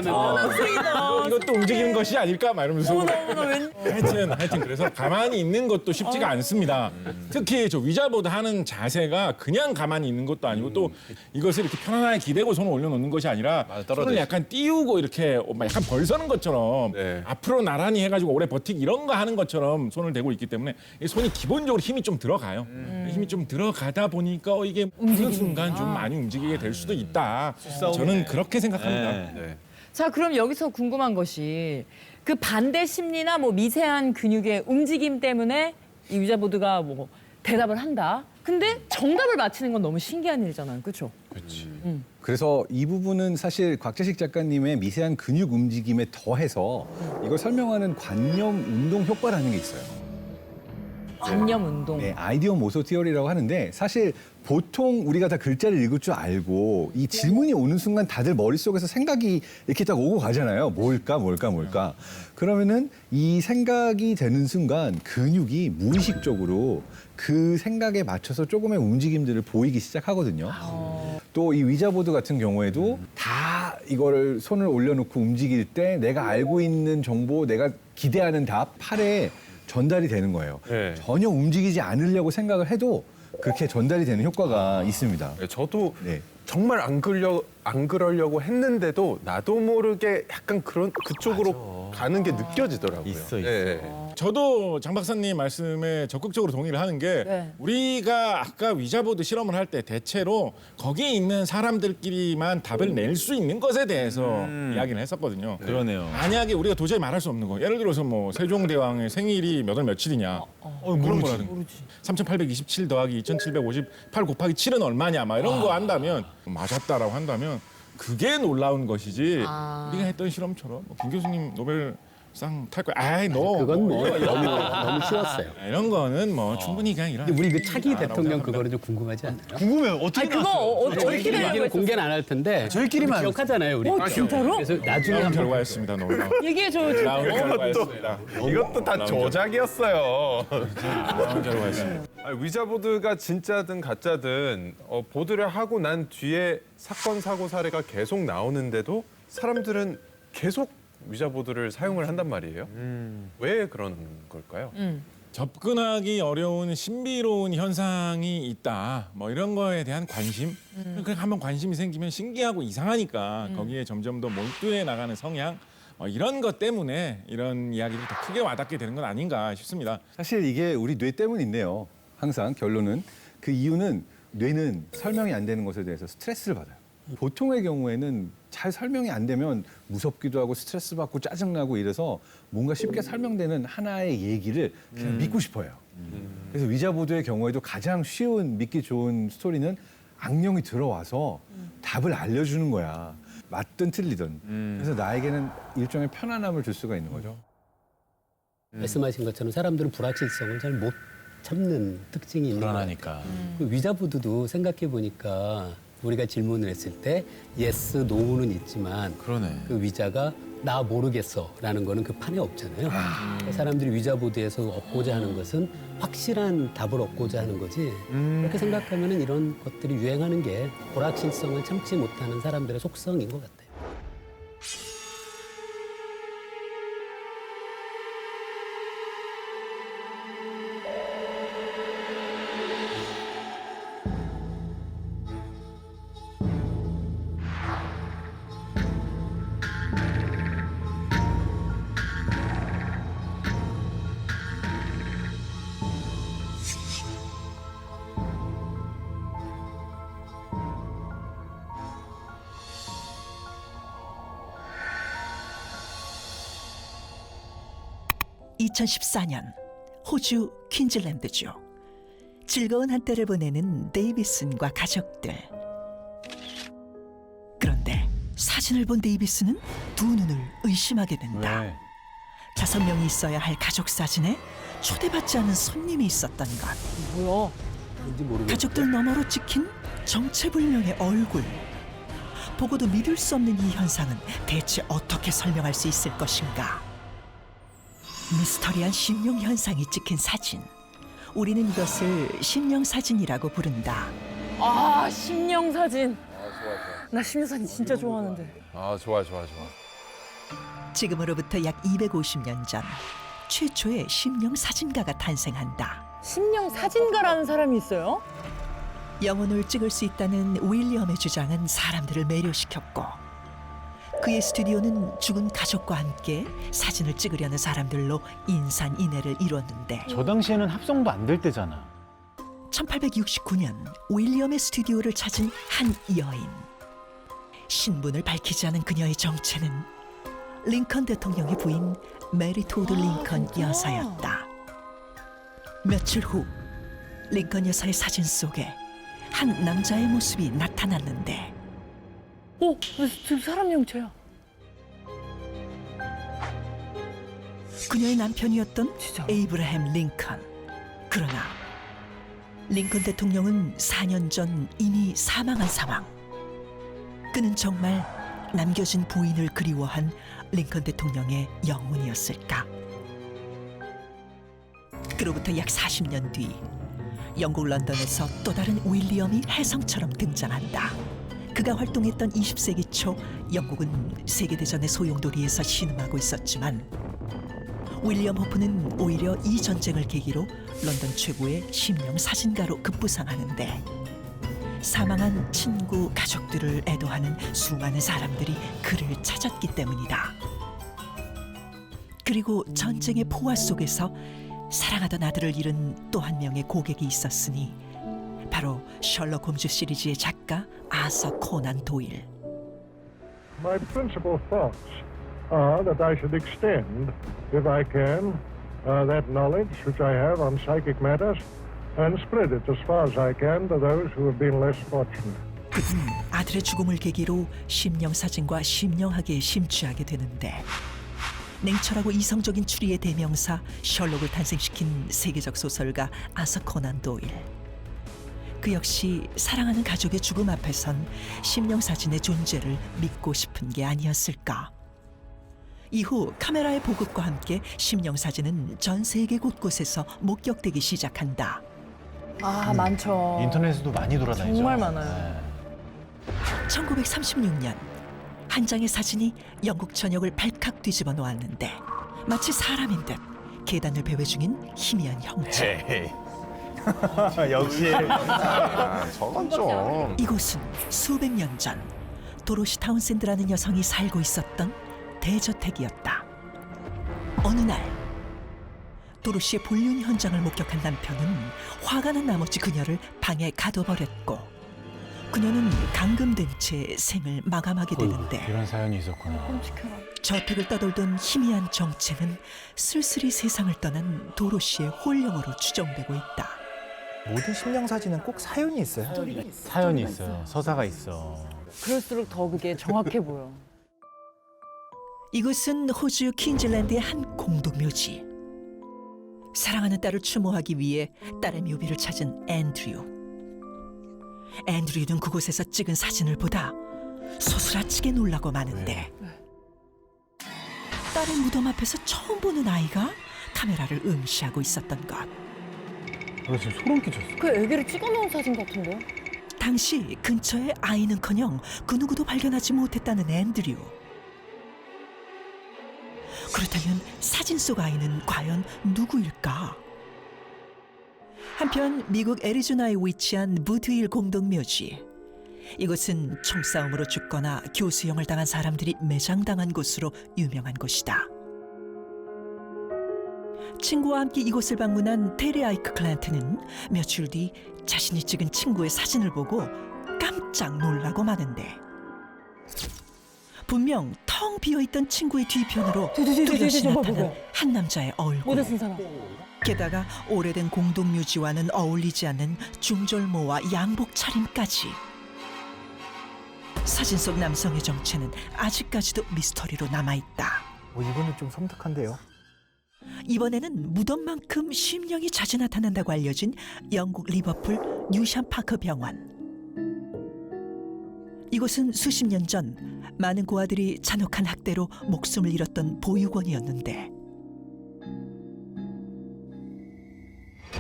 이것도 움직이는 것이 아닐까 막 이러면서. 하여튼 그래서 가만히 있는 것도 쉽지가 않습니다. 특히 저 위자보드 하는 자세가 그냥 가만히 있는 것도 아니고 또 이것을 이렇게 편안하게 기대고 손을 올려놓는 것이 아니라 손을 약간 띄우고 이렇게 약간 벌서는 것처럼 앞으로 나란히 해가지고 오래 버티기 이런 거 하는 것처럼 손을 대고 있기 때문에 이 손이 기본적으로 힘이 좀 들어가요. 힘이 좀 들어가다 보니까 이게 어느 순간 좀 많이 움직이게 될 수도 있다. 저는 그렇게 생각합니다. 자, 그럼 여기서 궁금한 것이 그 반대 심리나 뭐 미세한 근육의 움직임 때문에 이 위자보드가 뭐 대답을 한다. 근데 정답을 맞히는 건 너무 신기한 일이잖아요. 그렇죠? 그렇지. 그래서 이 부분은 사실 곽재식 작가님의 미세한 근육 움직임에 더해서 이걸 설명하는 관념 운동 효과라는 게 있어요. 관념 운동. 네, 아이디어 모소 티어리라고 하는데 사실 보통 우리가 다 글자를 읽을 줄 알고 이 질문이 오는 순간 다들 머릿속에서 생각이 이렇게 딱 오고 가잖아요. 뭘까. 그러면은 이 생각이 되는 순간 근육이 무의식적으로 그 생각에 맞춰서 조금의 움직임들을 보이기 시작하거든요. 또 이 위자보드 같은 경우에도 다 이거를 손을 올려놓고 움직일 때 내가 알고 있는 정보, 내가 기대하는 답, 팔에 전달이 되는 거예요. 전혀 움직이지 않으려고 생각을 해도 그렇게 전달이 되는 효과가 있습니다. 저도 정말 안 그러려고 했는데도 나도 모르게 약간 그쪽으로 가는 게 느껴지더라고요. 있어. 저도 장 박사님 말씀에 적극적으로 동의를 하는 게 우리가 아까 위자보드 실험을 할 때 대체로 거기에 있는 사람들끼리만 답을 낼 수 있는 것에 대해서 이야기를 했었거든요. 그러네요. 만약에 우리가 도저히 말할 수 없는 거, 예를 들어서 뭐 세종대왕의 생일이 몇 월 며칠이냐 그런 거라든가 3827 더하기 2758 곱하기 7은 얼마냐 막 이런 거 한다면 맞았다라고 한다면 그게 놀라운 것이지 우리가 했던 실험처럼 김 교수님 노벨상 탈 거야. 아이 너 그건 뭐 너무 쉬웠어요. 이런 거는 뭐 충분히 그냥 이런. 우리 그 차기 대통령 그거는 좀 궁금하지 않나요? 궁금해요. 어떻게 나왔어요? 저희끼리 얘기는 공개는 안 할 텐데 저희끼리만 기억하자잖아요, 우리. 진짜로? 그래서 나중에 한번 결과였습니다. 너무. 얘기해줘. 나온 결과였습니다. 이것도 다 조작이었어요. 나온 결과였습니다. 위자보드가 진짜든 가짜든 보드를 하고 난 뒤에 사건 사고 사례가 계속 나오는데도 사람들은 계속 위자보드를 사용을 한단 말이에요. 왜 그런 걸까요? 접근하기 어려운 신비로운 현상이 있다. 뭐 이런 거에 대한 관심. 그렇게 한번 관심이 생기면 신기하고 이상하니까 거기에 점점 더 몰두해 나가는 성향. 이런 것 때문에 이런 이야기를 더 크게 와닿게 되는 건 아닌가 싶습니다. 사실 이게 우리 뇌 때문인데요. 항상 결론은 그 이유는 뇌는 설명이 안 되는 것에 대해서 스트레스를 받아요. 보통의 경우에는 잘 설명이 안 되면 무섭기도 하고 스트레스 받고 짜증나고 이래서 뭔가 쉽게 설명되는 하나의 얘기를 그냥 믿고 싶어요. 그래서 위자보드의 경우에도 가장 쉬운 믿기 좋은 스토리는 악령이 들어와서 답을 알려주는 거야. 맞든 틀리든. 그래서 나에게는 일종의 편안함을 줄 수가 있는 거죠. 말씀하신 것처럼 사람들은 불확실성을 잘 못 참는 특징이 있는 불안하니까. 그 위자보드도 생각해 보니까 우리가 질문을 했을 때 yes, no는 있지만 그러네. 그 위자가 나 모르겠어라는 거는 그 판에 없잖아요. 사람들이 위자보드에서 얻고자 하는 것은 확실한 답을 얻고자 하는 거지. 그렇게 생각하면 이런 것들이 유행하는 게 불확실성을 참지 못하는 사람들의 속성인 것 같아요. (2014년) 호주 퀸즐랜드주. 즐거운 한때를 보내는 데이비슨과 가족들. 그런데 사진을 본 데이비슨은 두 눈을 의심하게 된다. 5명이 있어야 할 가족 사진에 초대받지 않은 손님이 있었던 것. 뭐야? 가족들 너머로 찍힌 정체불명의 얼굴. 보고도 믿을 수 없는 이 현상은 대체 어떻게 설명할 수 있을 것인가? 미스터리한 심령 현상이 찍힌 사진. 우리는 이것을 심령 사진이라고 부른다. 심령 사진. 나 심영사님 진짜 좋아하는데. 아, 좋아. 지금으로부터 약 250년 전 최초의 심령 사진가가 탄생한다. 심령 사진가라는 사람이 있어요? 영혼을 찍을 수 있다는 윌리엄의 주장은 사람들을 매료시켰고 그의 스튜디오는 죽은 가족과 함께 사진을 찍으려는 사람들로 인산인해를 이뤘는데 저 당시에는 합성도 안 될 때잖아. 1869년 윌리엄의 스튜디오를 찾은 한 여인. 신분을 밝히지 않은 그녀의 정체는 링컨 대통령의 부인 메리 토드 링컨 여사였다. 며칠 후 링컨 여사의 사진 속에 한 남자의 모습이 나타났는데 지금 사람 형체야. 그녀의 남편이었던 에이브라햄 링컨. 그러나 링컨 대통령은 4년 전 이미 사망한 상황. 그는 정말 남겨진 부인을 그리워한 링컨 대통령의 영혼이었을까? 그로부터 약 40년 뒤 영국 런던에서 또 다른 윌리엄이 혜성처럼 등장한다. 그가 활동했던 20세기 초 영국은 세계대전의 소용돌이에서 신음하고 있었지만 윌리엄 호프는 오히려 이 전쟁을 계기로 런던 최고의 심령 사진가로 급부상하는데 사망한 친구, 가족들을 애도하는 수많은 사람들이 그를 찾았기 때문이다. 그리고 전쟁의 포화 속에서 사랑하던 아들을 잃은 또 한 명의 고객이 있었으니 바로 셜록 홈즈 시리즈의 작가 아서 코난 도일. My principal thoughts are that I should extend, if I can, that knowledge which I have on psychic matters and spread it as far as I can to those who have been less fortunate. 그는 아들의 죽음을 계기로 심령사진과 심령학에 심취하게 되는데 냉철하고 이성적인 추리의 대명사 셜록을 탄생시킨 세계적 소설가 아서 코난 도일. 그 역시 사랑하는 가족의 죽음 앞에선 심령사진의 존재를 믿고 싶은 게 아니었을까. 이후 카메라의 보급과 함께 심령사진은 전 세계 곳곳에서 목격되기 시작한다. 많죠. 인터넷에도 많이 돌아다니죠. 정말 많아요. 1936년 한 장의 사진이 영국 전역을 발칵 뒤집어 놓았는데 마치 사람인 듯 계단을 배회 중인 희미한 형체. 역시. 저건 좀. 이곳은 수백 년 전 도로시 타운센드라는 여성이 살고 있었던 대저택이었다. 어느 날 도로시의 불륜 현장을 목격한 남편은 화가 난 나머지 그녀를 방에 가둬버렸고 그녀는 감금된 채 생을 마감하게 되는데 이런 사연이 있었구나. 저택을 떠돌던 희미한 정체는 쓸쓸히 세상을 떠난 도로시의 홀령으로 추정되고 있다. 모든 심령 사진은 꼭 사연이 있어요. 사연이 있어요. 서사가 있어. 그럴수록 더 그게 정확해 보여. 이곳은 호주 퀸즐랜드의 한 공동묘지. 사랑하는 딸을 추모하기 위해 딸의 묘비를 찾은 앤드류. 앤드류는 그곳에서 찍은 사진을 보다 소스라치게 놀라고 마는데 딸의 무덤 앞에서 처음 보는 아이가 카메라를 응시하고 있었던 것. 지금 소름 끼쳤어. 그 애기를 찍어놓은 사진 같은데요? 당시 근처에 아이는커녕 그 누구도 발견하지 못했다는 앤드류. 그렇다면 사진 속 아이는 과연 누구일까? 한편 미국 애리조나에 위치한 부트힐 공동묘지. 이곳은 총싸움으로 죽거나 교수형을 당한 사람들이 매장당한 곳으로 유명한 곳이다. 친구와 함께 이곳을 방문한 테리 아이크 클란트는 며칠 뒤 자신이 찍은 친구의 사진을 보고 깜짝 놀라고 마는데 분명 텅 비어있던 친구의 뒤편으로 뚜렷이 나타난 한 남자의 얼굴. 게다가 오래된 공동묘지와는 어울리지 않는 중절모와 양복 차림까지. 사진 속 남성의 정체는 아직까지도 미스터리로 남아있다. 이거는 좀 섬뜩한데요. 이번에는 무덤만큼 심령이 자주 나타난다고 알려진 영국 리버풀 뉴샴 파커 병원. 이곳은 수십 년 전 많은 고아들이 잔혹한 학대로 목숨을 잃었던 보육원이었는데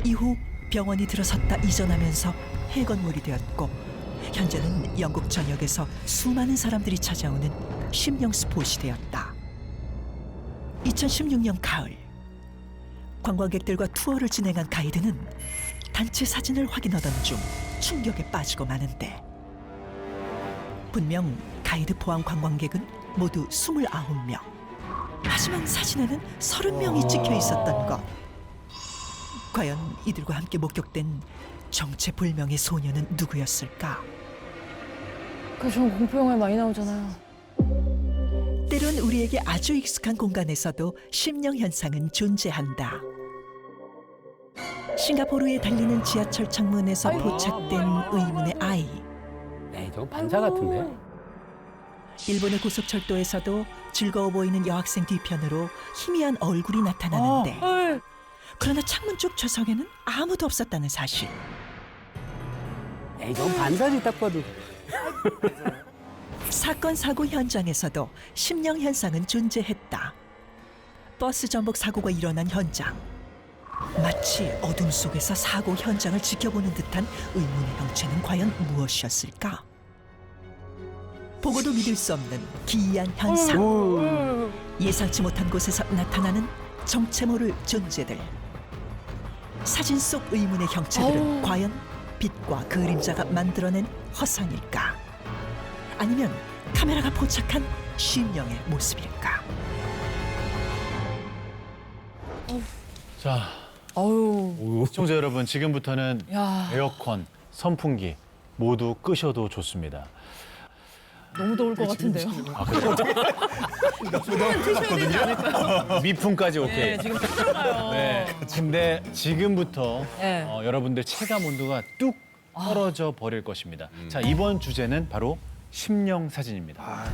이후 병원이 들어섰다 이전하면서 폐건물이 되었고 현재는 영국 전역에서 수많은 사람들이 찾아오는 심령 스폿이 되었다. 2016년 가을, 관광객들과 투어를 진행한 가이드는 단체 사진을 확인하던 중 충격에 빠지고 마는데, 분명 가이드 포함 관광객은 모두 29명. 하지만 사진에는 30명이 찍혀 있었던 것. 과연 이들과 함께 목격된 정체불명의 소녀는 누구였을까? 그전 공포영화에 많이 나오잖아요. 때론 우리에게 아주 익숙한 공간에서도 심령 현상은 존재한다. 싱가포르에 달리는 지하철 창문에서 포착된 의문의 아이. 에이, 저거 반사 같은데? 일본의 고속철도에서도 즐거워 보이는 여학생 뒤편으로 희미한 얼굴이 나타나는데, 그러나 창문 쪽 좌석에는 아무도 없었다는 사실. 에이, 저건 반사지 딱 봐도. 사건 사고 현장에서도 심령 현상은 존재했다. 버스 전복 사고가 일어난 현장. 마치 어둠 속에서 사고 현장을 지켜보는 듯한 의문의 형체는 과연 무엇이었을까? 보고도 믿을 수 없는 기이한 현상. 예상치 못한 곳에서 나타나는 정체 모를 존재들. 사진 속 의문의 형체들은 과연 빛과 그림자가 만들어낸 허상일까? 아니면 카메라가 포착한 심령의 모습일까? 자, 시청자 여러분, 지금부터는 에어컨, 선풍기 모두 끄셔도 좋습니다. 너무 더울 것 같은데요. 아, 그래요? 드셔야 되지 않을까요? 미풍까지 오케이. 네, 지금 춥잖아요. 네. 근데 지금부터 네. 여러분들 체감 온도가 뚝 떨어져 버릴 것입니다. 자, 이번 주제는 바로 심령 사진입니다.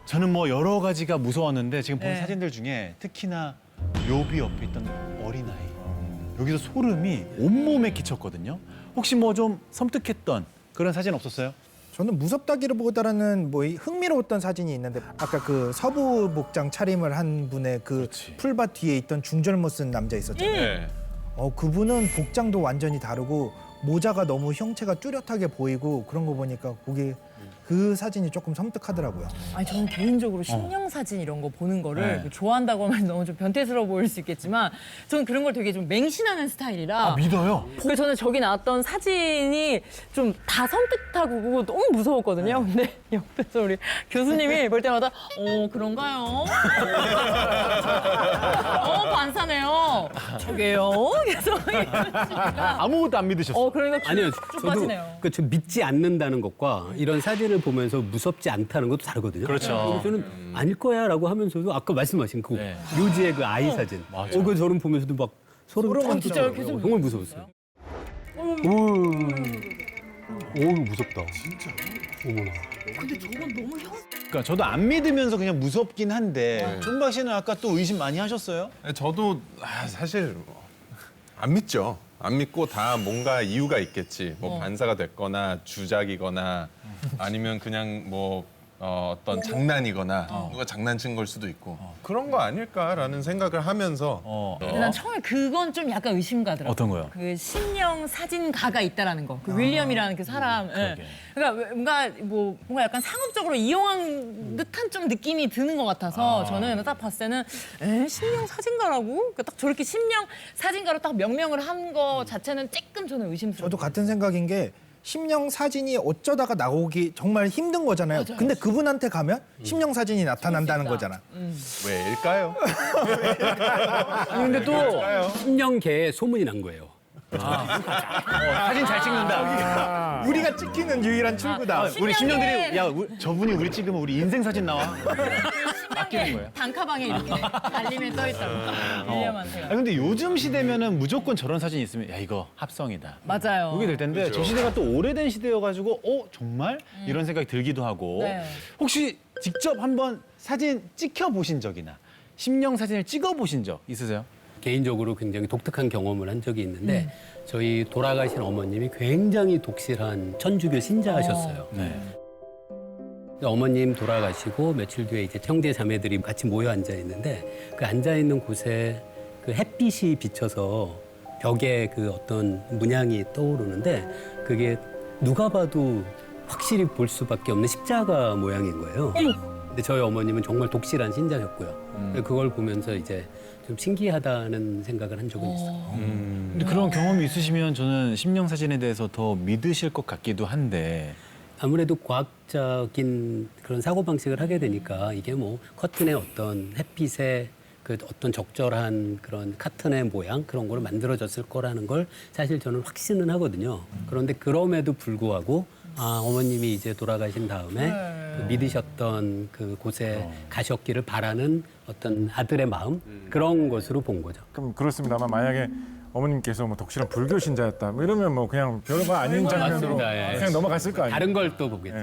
저는 뭐 여러 가지가 무서웠는데 지금 본 네. 사진들 중에 특히나 묘비 옆에 있던 어린아이, 여기서 소름이 온몸에 끼쳤거든요. 혹시 뭐 좀 섬뜩했던 그런 사진 없었어요? 저는 무섭다기보다는 뭐 흥미로웠던 사진이 있는데, 아까 그 서부 복장 차림을 한 분의 그 풀밭 뒤에 있던 중절모 쓴 남자 있었잖아요. 그분은 복장도 완전히 다르고 모자가 너무 형체가 뚜렷하게 보이고 그런 거 보니까 거기 그 사진이 조금 섬뜩하더라고요. 아니 저는 개인적으로 심령 사진 이런 거 보는 거를 네. 좋아한다고 하면 너무 좀 변태스러워 보일 수 있겠지만, 저는 그런 걸 되게 좀 맹신하는 스타일이라. 아, 믿어요? 그래서 저는 저기 나왔던 사진이 좀 다 섬뜩하고 너무 무서웠거든요. 근데 옆에서 우리 교수님이 볼 때마다 그런가요? 반사네요. 저게요? 계속 아무것도 안 믿으셨어요? 그러니까 아니요, 쭉 저도 빠지네요. 저 믿지 않는다는 것과 이런 사진을 보면서 무섭지 않다는 것도 다르거든요. 그렇죠. 그래서 저는 아닐 거야라고 하면서도 아까 말씀하신 그 묘지의 그 아이 사진. 그 저는 보면서도 막 소름 진짜 돋더라고요. 정말 무서웠어요. 오, 무섭다. 진짜. 어머나. 근데 저건 너무 그러니까 저도 안 믿으면서 그냥 무섭긴 한데, 존박 씨는 아까 또 의심 많이 하셨어요? 저도 사실 안 믿죠. 안 믿고 다 뭔가 이유가 있겠지. 뭐 반사가 됐거나 주작이거나 아니면 그냥 뭐 어떤 장난이거나 누가 장난친 걸 수도 있고 그런 거 아닐까라는 생각을 하면서 근데 난 처음에 그건 좀 약간 의심 가더라고요. 어떤 거요? 그 심령 사진가가 있다라는 거. 그 윌리엄이라는 그 사람. 예. 그러니까 뭔가 약간 상업적으로 이용한 듯한 좀 느낌이 드는 것 같아서 저는 딱 봤을 때는 심령 사진가라고? 그러니까 딱 저렇게 심령 사진가로 딱 명명을 한 거 자체는 조금 저는 의심스러워요. 저도 같은 생각인 게, 심령 사진이 어쩌다가 나오기 정말 힘든 거잖아요. 맞아요. 근데 그분한테 가면 심령 사진이 나타난다는 거잖아. 왜일까요? 아니 근데 또 심령계에 소문이 난 거예요. 사진 잘 찍는다. 우리가 찍히는 유일한 출구다. 우리 심령들이, 저분이 우리 찍으면 우리 인생 사진 나와. 심령계 단카방에 이렇게 알림에 떠있다고. 윌리엄한테. 근데 요즘 시대면은 무조건 저런 사진이 있으면 이거 합성이다. 맞아요. 그게 될 텐데, 저 시대가 또 오래된 시대여가지고 정말? 이런 생각이 들기도 하고. 네. 혹시 직접 한번 사진 찍혀보신 적이나 심령 사진을 찍어보신 적 있으세요? 개인적으로 굉장히 독특한 경험을 한 적이 있는데 저희 돌아가신 어머님이 굉장히 독실한 천주교 신자하셨어요. 어머님 돌아가시고 며칠 뒤에 이제 형제 자매들이 같이 모여 앉아 있는데 그 앉아 있는 곳에 그 햇빛이 비쳐서 벽에 그 어떤 문양이 떠오르는데 그게 누가 봐도 확실히 볼 수밖에 없는 십자가 모양인 거예요. 근데 저희 어머님은 정말 독실한 신자셨고요. 그걸 보면서 이제 좀 신기하다는 생각을 한 적은 있어요. 근데 그런 경험이 있으시면 저는 심령 사진에 대해서 더 믿으실 것 같기도 한데 아무래도 과학적인 그런 사고 방식을 하게 되니까 이게 뭐 커튼의 어떤 햇빛의 그 어떤 적절한 그런 카튼의 모양 그런 거를 만들어졌을 거라는 걸 사실 저는 확신은 하거든요. 그런데 그럼에도 불구하고 어머님이 이제 돌아가신 다음에 그 믿으셨던 그 곳에 가셨기를 바라는 어떤 아들의 마음 그런 것으로 본 거죠. 그럼 그렇습니다만 만약에 어머님께서 뭐 독실한 불교 신자였다 뭐 이러면 뭐 그냥 별거 아닌 장면으로 맞습니다. 예. 그냥 넘어갔을 거 아니에요. 다른 걸 또 보겠죠.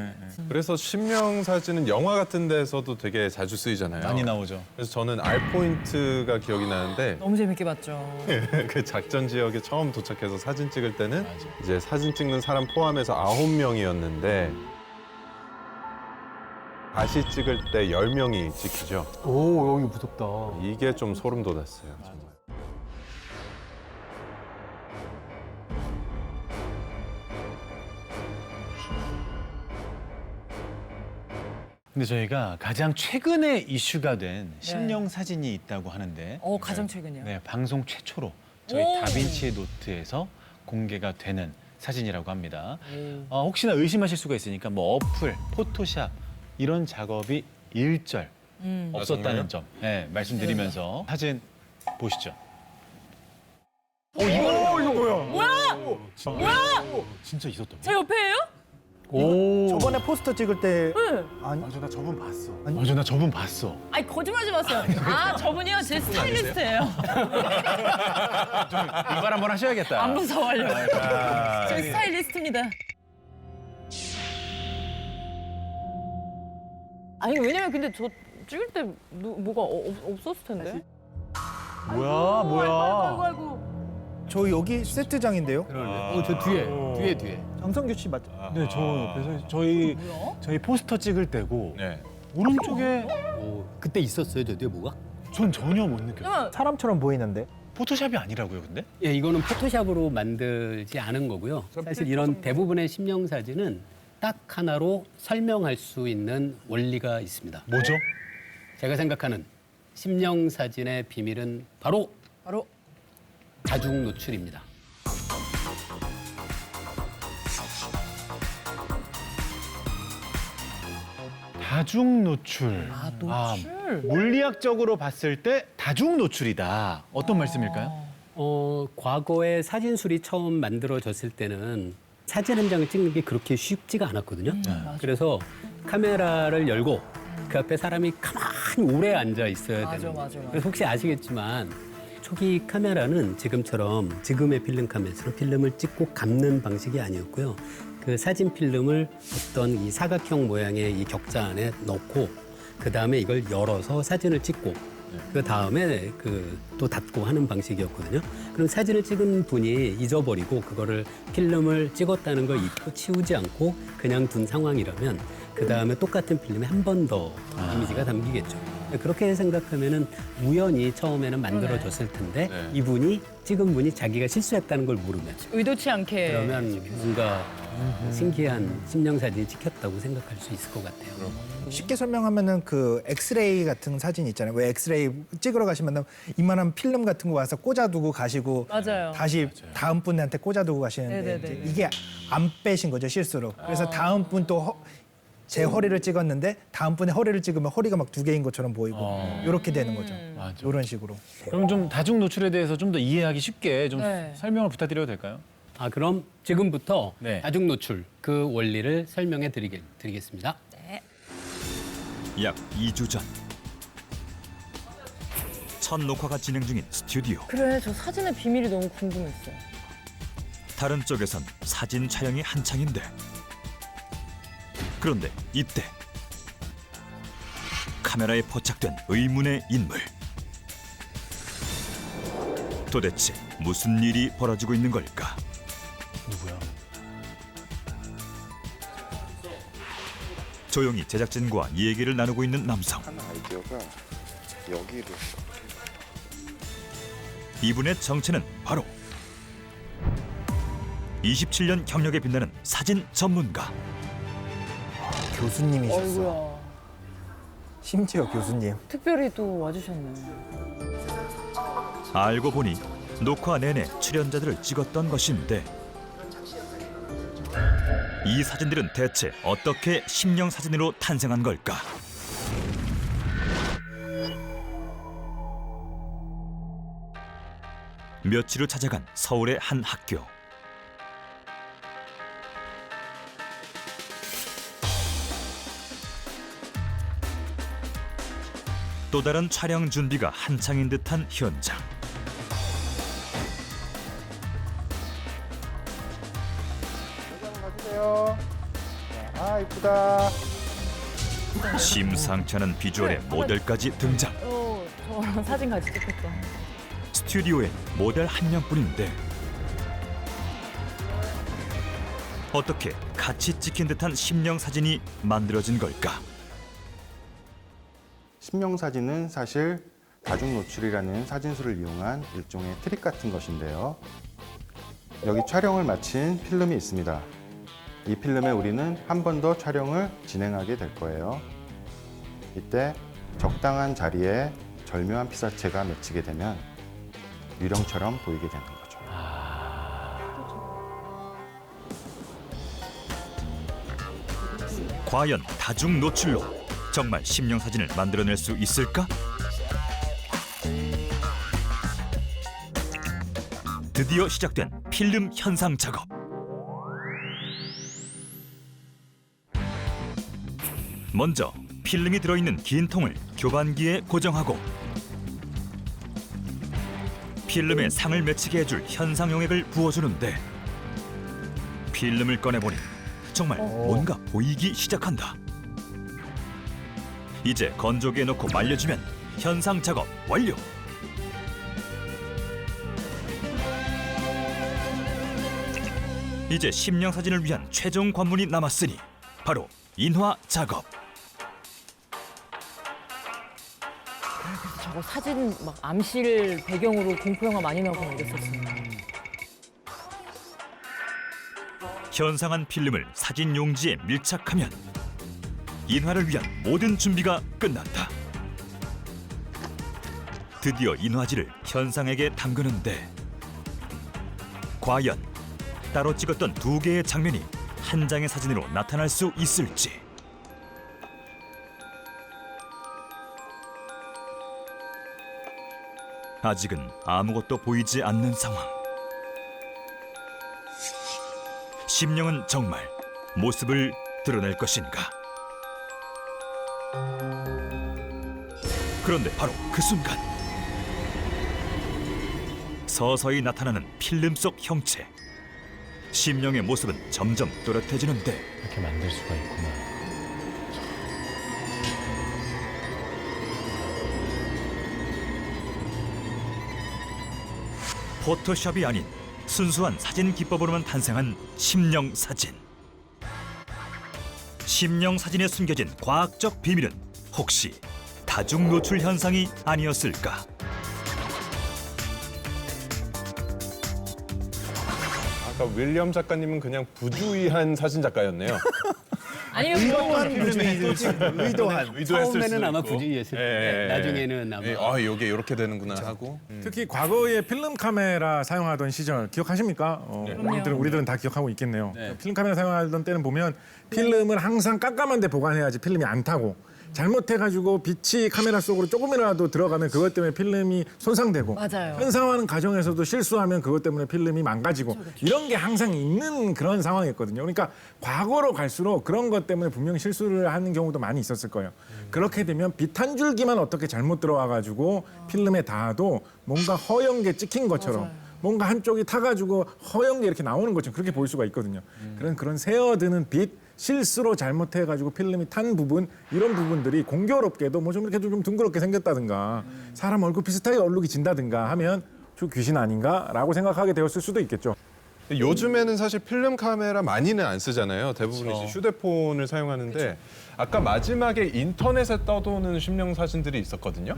그래서 신명 사진은 영화 같은 데서도 되게 자주 쓰이잖아요. 많이 나오죠. 그래서 저는 알 포인트가 기억이 나는데 너무 재밌게 봤죠. 그 작전 지역에 처음 도착해서 사진 찍을 때는 이제 사진 찍는 사람 포함해서 9명이었는데 다시 찍을 때 10명이 찍히죠. 오, 여기 무섭다. 이게 좀 소름 돋았어요. 정말. 근데 저희가 가장 최근에 이슈가 된 심령 사진이 있다고 하는데 가장 최근이요? 네, 방송 최초로 저희 오. 다빈치의 노트에서 공개가 되는 사진이라고 합니다. 혹시나 의심하실 수가 있으니까 뭐 어플, 포토샵 이런 작업이 일절 없었다는 점 말씀드리면서 사진 보시죠. 이거 뭐야? 뭐야? 뭐야? 진짜 있었던 제 옆에예요? 오. 저번에 포스터 찍을 때 아니 맞아, 나 저분 봤어. 맞아, 나 저분 봤어. 아니 거짓말하지 마세요. 저분이요 제 스타일리스트예요. 이발 한번 하셔야겠다. 안 무서워하려고. 제 스타일리스트입니다. 아니 왜냐면 근데 저 찍을 때 뭐가 없었을 텐데. 뭐야? 아이고. 저 여기 세트장인데요. 저 뒤에. 장성규 씨 맞죠? 네, 저 옆에서 저희 포스터 찍을 때고 네. 오른쪽에 그때 있었어요, 저 뒤에 뭐가? 전 전혀 못 느꼈어요. 사람처럼 보이는데. 포토샵이 아니라고요, 근데? 예, 이거는 포토샵으로 만들지 않은 거고요. 사실 이런 대부분의 심령 사진은 딱 하나로 설명할 수 있는 원리가 있습니다. 뭐죠? 제가 생각하는 심령 사진의 비밀은 바로 다중 노출입니다. 다중 노출. 노출. 물리학적으로 봤을 때 다중 노출이다. 어떤 말씀일까요? 과거에 사진술이 처음 만들어졌을 때는 사진 한 장을 찍는 게 그렇게 쉽지가 않았거든요. 그래서 카메라를 열고 그 앞에 사람이 가만히 오래 앉아 있어야 되는 거예요. 그래서 혹시 아시겠지만 초기 카메라는 지금의 필름 카메라처럼 필름을 찍고 감는 방식이 아니었고요. 그 사진 필름을 어떤 이 사각형 모양의 이 격자 안에 넣고 그 다음에 이걸 열어서 사진을 찍고 그 다음에 또 닫고 하는 방식이었거든요. 그럼 사진을 찍은 분이 잊어버리고 그거를 필름을 찍었다는 걸 잊고 치우지 않고 그냥 둔 상황이라면 그 다음에 똑같은 필름에 한 번 더 이미지가 담기겠죠. 그렇게 생각하면은 우연히 처음에는 만들어졌을 텐데 이분이 찍은 분이 자기가 실수했다는 걸 모르면 의도치 않게. 그러면 뭔가 신기한 심령 사진이 찍혔다고 생각할 수 있을 것 같아요. 쉽게 설명하면은 그 엑스레이 같은 사진 있잖아요. 왜 엑스레이 찍으러 가시면 이만한 필름 같은 거 와서 꽂아두고 가시고 맞아요. 다시 다음 분한테 꽂아두고 가시는데 네네네. 이제 이게 안 빼신 거죠 실수로. 그래서 다음 분 또 제 허리를 찍었는데 다음 분의 허리를 찍으면 허리가 막 두 개인 것처럼 보이고 이렇게 되는 거죠. 이런 식으로. 그럼 좀 다중 노출에 대해서 좀 더 이해하기 쉽게 좀 설명을 부탁드려도 될까요? 그럼 지금부터 다중 노출 그 원리를 설명해 드리겠습니다. 약 2주 전 첫 녹화가 진행 중인 스튜디오. 그래 저 사진의 비밀이 너무 궁금했어. 다른 쪽에선 사진 촬영이 한창인데 그런데 이때 카메라에 포착된 의문의 인물. 도대체 무슨 일이 벌어지고 있는 걸까? 누구야? 조용히 제작진과 얘기를 나누고 있는 남성. 아이디어가 여기로. 이분의 정체는 바로 27년 경력에 빛나는 사진 전문가. 교수님이셨어. 어이구야. 심지어 교수님. 특별히 또 와주셨네. 알고 보니 녹화 내내 출연자들을 찍었던 것인데 이 사진들은 대체 어떻게 심령 사진으로 탄생한 걸까? 며칠 후 찾아간 서울의 한 학교. 또 다른 촬영 준비가 한창인 듯한 현장. 아 이쁘다. 심상치 않은 비주얼의 모델까지 등장. 저랑 사진 같이 찍혔다. 스튜디오엔 모델 한 명뿐인데 어떻게 같이 찍힌 듯한 심령 사진이 만들어진 걸까? 심령 사진은 사실 다중 노출이라는 사진술을 이용한 일종의 트릭 같은 것인데요. 여기 촬영을 마친 필름이 있습니다. 이 필름에 우리는 한 번 더 촬영을 진행하게 될 거예요. 이때 적당한 자리에 절묘한 피사체가 맺히게 되면 유령처럼 보이게 되는 거죠. 과연 다중 노출로 정말 심령 사진을 만들어낼 수 있을까? 드디어 시작된 필름 현상 작업. 먼저 필름이 들어있는 긴 통을 교반기에 고정하고 필름에 상을 맺히게 해줄 현상 용액을 부어주는데 필름을 꺼내보니 정말 뭔가 보이기 시작한다. 이제 건조기에 넣고 말려주면 현상 작업 완료. 이제 심령 사진을 위한 최종 관문이 남았으니 바로 인화 작업. 저거 사진 막 암실 배경으로 공포 영화 많이 나오고 그랬었어. 현상한 필름을 사진 용지에 밀착하면 인화를 위한 모든 준비가 끝난다. 드디어 인화지를 현상에게 담그는데 과연 따로 찍었던 두 개의 장면이 한 장의 사진으로 나타날 수 있을지. 아직은 아무것도 보이지 않는 상황. 심령은 정말 모습을 드러낼 것인가? 그런데 바로 그 순간 서서히 나타나는 필름 속 형체. 심령의 모습은 점점 또렷해지는데 이렇게 만들 수가 있구나. 포토샵이 아닌 순수한 사진 기법으로만 탄생한 심령 사진. 심령 사진에 숨겨진 과학적 비밀은 혹시 다중 노출 현상이 아니었을까? 아까 윌리엄 작가님은 그냥 부주의한 사진 작가였네요. 아니면 의도했을 처음에는 수도 아마 있고. 부주의했을 텐데 나중에는 아마 이게 이렇게 되는구나 하고. 특히 과거에 필름 카메라 사용하던 시절 기억하십니까? 우리들은 다 기억하고 있겠네요. 필름 카메라 사용하던 때는 보면 필름을 항상 깜깜한 데 보관해야지 필름이 안 타고 잘못해가지고 빛이 카메라 속으로 조금이라도 들어가면 그것 때문에 필름이 손상되고 맞아요. 현상하는 과정에서도 실수하면 그것 때문에 필름이 망가지고 이런 게 항상 있는 그런 상황이었거든요. 그러니까 과거로 갈수록 그런 것 때문에 분명히 실수를 하는 경우도 많이 있었을 거예요. 그렇게 되면 빛 한 줄기만 어떻게 잘못 들어와가지고 필름에 닿아도 뭔가 허연 게 찍힌 것처럼 뭔가 한쪽이 타가지고 허연 게 이렇게 나오는 것처럼 그렇게 보일 수가 있거든요. 그런 새어드는 빛, 실수로 잘못해가지고 필름이 탄 부분 이런 부분들이 공교롭게도 뭐 좀 이렇게 좀 둥그렇게 생겼다든가 사람 얼굴 비슷하게 얼룩이 진다든가 하면 저 귀신 아닌가라고 생각하게 되었을 수도 있겠죠. 요즘에는 사실 필름 카메라 많이는 안 쓰잖아요. 대부분 이제 휴대폰을 사용하는데 아까 마지막에 인터넷에 떠도는 심령 사진들이 있었거든요.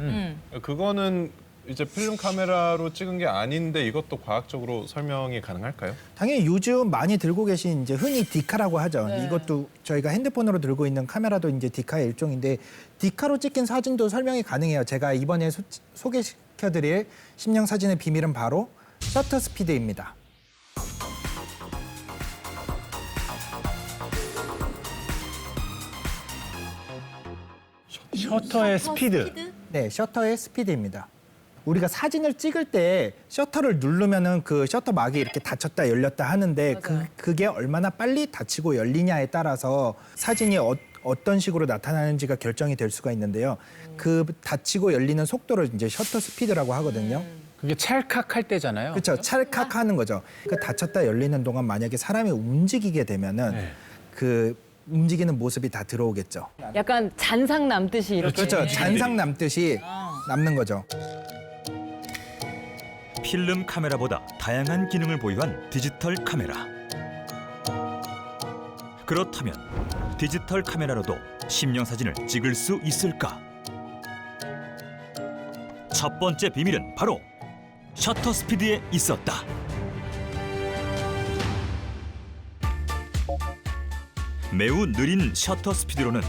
그거는 이제 필름 카메라로 찍은 게 아닌데 이것도 과학적으로 설명이 가능할까요? 당연히 요즘 많이 들고 계신 이제 흔히 디카라고 하죠. 네. 이것도 저희가 핸드폰으로 들고 있는 카메라도 이제 디카의 일종인데 디카로 찍힌 사진도 설명이 가능해요. 제가 이번에 소개시켜드릴 심령 사진의 비밀은 바로 셔터 스피드입니다. 셔터의 스피드. 네, 셔터의 스피드입니다. 우리가 사진을 찍을 때 셔터를 누르면은 그 셔터 막이 이렇게 닫혔다 열렸다 하는데 그게 얼마나 빨리 닫히고 열리냐에 따라서 사진이 어떤 식으로 나타나는지가 결정이 될 수가 있는데요. 그 닫히고 열리는 속도를 이제 셔터 스피드라고 하거든요. 그게 찰칵할 때잖아요. 그렇죠. 찰칵하는 거죠. 그 닫혔다 열리는 동안 만약에 사람이 움직이게 되면은 그 움직이는 모습이 다 들어오겠죠. 약간 잔상 남듯이 이렇게. 그렇죠. 잔상 남듯이 남는 거죠. 필름 카메라보다 다양한 기능을 보유한 디지털 카메라. 그렇다면 디지털 카메라로도 심령 사진을 찍을 수 있을까? 첫 번째 비밀은 바로 셔터 스피드에 있었다. 매우 느린 셔터 스피드로는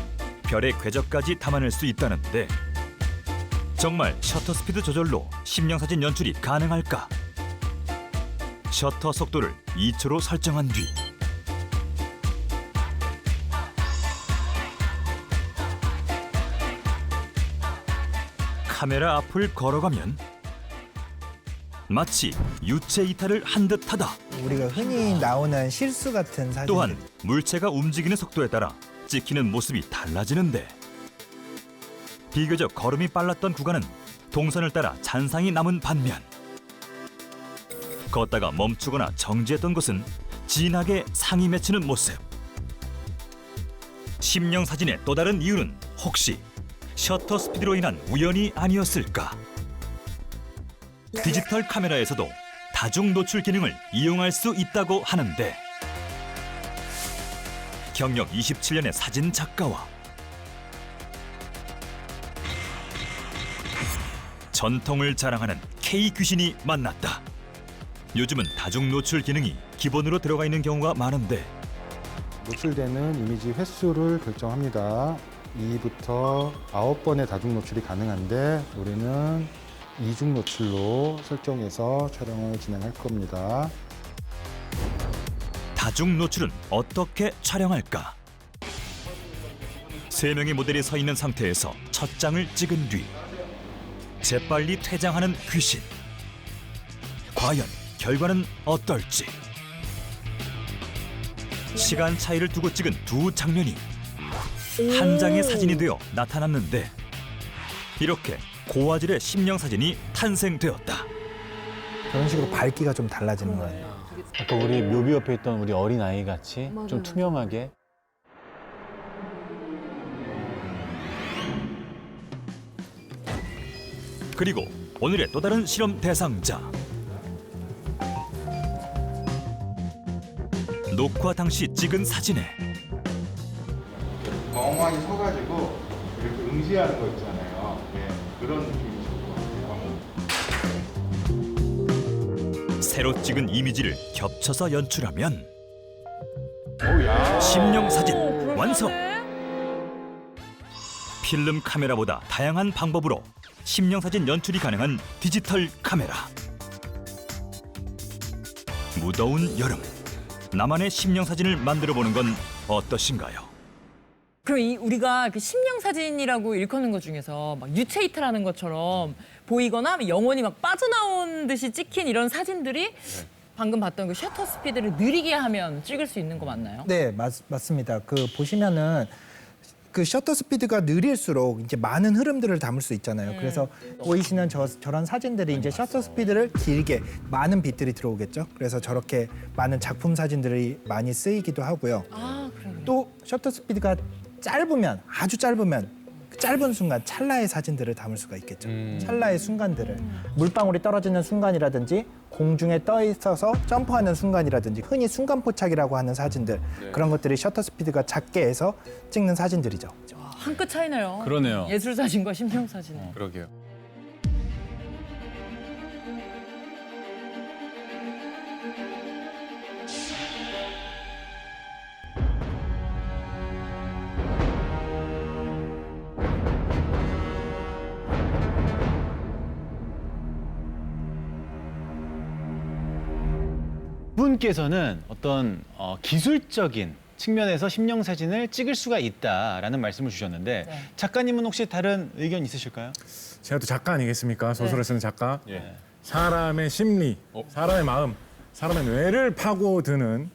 별의 궤적까지 담아낼 수 있다는데 정말 셔터 스피드 조절로 심령 사진 연출이 가능할까? 셔터 속도를 2초로 설정한 뒤 카메라 앞을 걸어가면 마치 유체 이탈을 한 듯하다. 우리가 흔히 나오는 실수 같은 사진. 또한 물체가 움직이는 속도에 따라 찍히는 모습이 달라지는데 비교적 걸음이 빨랐던 구간은 동선을 따라 잔상이 남은 반면 걷다가 멈추거나 정지했던 곳은 진하게 상이 맺히는 모습. 심령 사진의 또 다른 이유는 혹시 셔터 스피드로 인한 우연이 아니었을까? 디지털 카메라에서도 다중 노출 기능을 이용할 수 있다고 하는데 경력 27년의 사진 작가와 전통을 자랑하는 K 귀신이 만났다. 요즘은 다중 노출 기능이 기본으로 들어가 있는 경우가 많은데 노출되는 이미지 횟수를 결정합니다. 2부터 9번의 다중 노출이 가능한데 우리는 이중 노출로 설정해서 촬영을 진행할 겁니다. 다중 노출은 어떻게 촬영할까? 3명의 모델이 서 있는 상태에서 첫 장을 찍은 뒤 재빨리 퇴장하는 귀신. 과연 결과는 어떨지? 시간 차이를 두고 찍은 두 장면이 한 장의 사진이 되어 나타났는데 이렇게 고화질의 심령 사진이 탄생되었다. 그런 식으로 밝기가 좀 달라지는 거예요. 아까 우리 묘비 옆에 있던 우리 어린 아이 같이 좀 투명하게. 그리고 오늘의 또 다른 실험 대상자. 녹화 당시 찍은 사진에 멍하니 서가지고 이렇게 응시하는 거 있잖아요. 네, 그런 느낌이 좋을 것 같아요. 새로 찍은 이미지를 겹쳐서 연출하면 심령 사진 완성! 필름 카메라보다 다양한 방법으로 심령 사진 연출이 가능한 디지털 카메라. 무더운 여름, 나만의 심령 사진을 만들어 보는 건 어떠신가요? 그럼 우리가 그 심령 사진이라고 일컫는 것 중에서 막 유체 이탈하는 것처럼 보이거나 영혼이 막 빠져나온 듯이 찍힌 이런 사진들이 방금 봤던 그 셔터 스피드를 느리게 하면 찍을 수 있는 거 맞나요? 네, 맞습니다. 그 보시면은 그 셔터 스피드가 느릴수록 이제 많은 흐름들을 담을 수 있잖아요. 그래서 보이시는 저런 사진들이 이제 셔터 스피드를 길게 많은 빛들이 들어오겠죠. 그래서 저렇게 많은 작품 사진들이 많이 쓰이기도 하고요. 아, 그래요. 또 셔터 스피드가 짧으면 아주 짧으면 짧은 순간 찰나의 사진들을 담을 수가 있겠죠. 찰나의 순간들을 물방울이 떨어지는 순간이라든지 공중에 떠 있어서 점프하는 순간이라든지 흔히 순간 포착이라고 하는 사진들 그런 것들이 셔터 스피드가 작게 해서 찍는 사진들이죠. 한 끗 차이네요. 그러네요. 예술 사진과 심령 사진. 그러게요. 분께서는 어떤 기술적인 측면에서 심령 사진을 찍을 수가 있다라는 말씀을 주셨는데 작가님은 혹시 다른 의견 있으실까요? 제가 또 작가 아니겠습니까? 소설을 쓰는 작가. 예. 사람의 심리, 사람의 마음, 사람의 뇌를 파고드는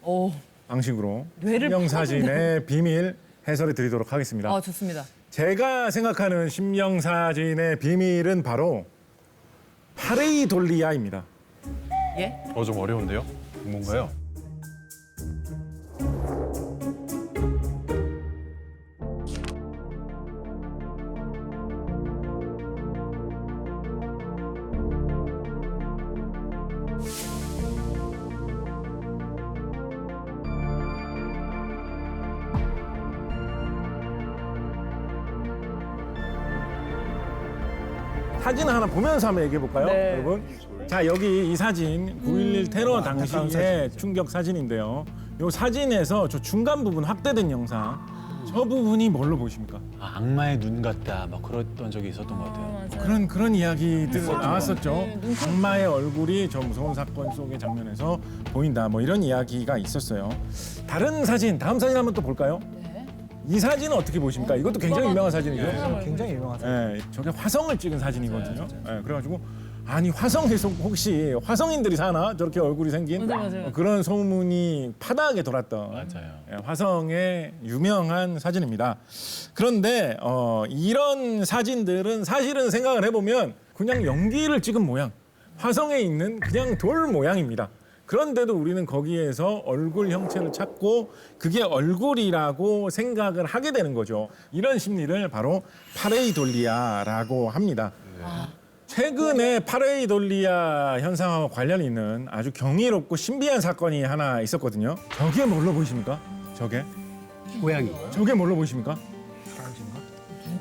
방식으로 뇌를 심령 사진의 비밀 해설해 드리도록 하겠습니다. 좋습니다. 제가 생각하는 심령 사진의 비밀은 바로 파레이돌리아입니다. 예? 좀 어려운데요? 뭔가요? 사진 하나 보면서 한번 얘기해 볼까요, 네. 여러분? 자, 여기 이 사진 9.11 테러 당시의 충격 사진인데요. 이 사진에서 저 중간 부분 확대된 영상, 저 부분이 뭘로 보이십니까? 악마의 눈 같다, 막 그랬던 적이 있었던 것 같아요. 그런 이야기들 나왔었죠. 악마의 얼굴이 저 무서운 사건 속의 장면에서 보인다, 뭐 이런 이야기가 있었어요. 다른 사진, 다음 사진 한번 또 볼까요? 이 사진은 어떻게 보십니까? 이것도 굉장히 유명한 사진이죠. 굉장히 유명한 사진. 네, 저게 화성을 찍은 사진이거든요. 네, 그래가지고 아니 화성에서 혹시 화성인들이 사나 저렇게 얼굴이 생긴 맞아요. 그런 소문이 파다하게 돌았던 맞아요. 화성의 유명한 사진입니다. 그런데 이런 사진들은 사실은 생각을 해보면 그냥 연기를 찍은 모양, 화성에 있는 그냥 돌 모양입니다. 그런데도 우리는 거기에서 얼굴 형체를 찾고 그게 얼굴이라고 생각을 하게 되는 거죠. 이런 심리를 바로 파레이돌리아라고 합니다. 최근에 파레이돌리아 현상과 관련이 있는 아주 경이롭고 신비한 사건이 하나 있었거든요. 저게 뭘로 보이십니까? 저게? 고양이. 저게 뭘로 보이십니까?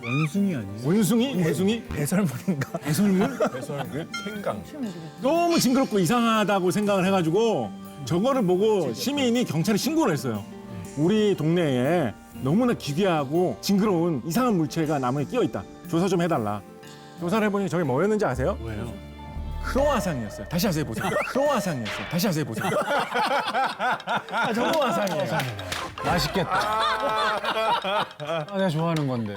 원숭이 아니에요? 원숭이? 원숭이? 배설물인가? 배설물? 배설물? 생강. 너무 징그럽고 이상하다고 생각을 해가지고 저거를 보고 시민이 경찰에 신고를 했어요. 우리 동네에 너무나 기괴하고 징그러운 이상한 물체가 나무에 끼어 있다. 조사 좀 해달라. 조사를 해보니 저게 뭐였는지 아세요? 뭐예요? 크로와상이었어요. 다시 하세요 보세요. 크로와상이었어요. 다시 하세요 보세요. 크로와상이에요. 맛있겠다. 내가 좋아하는 건데.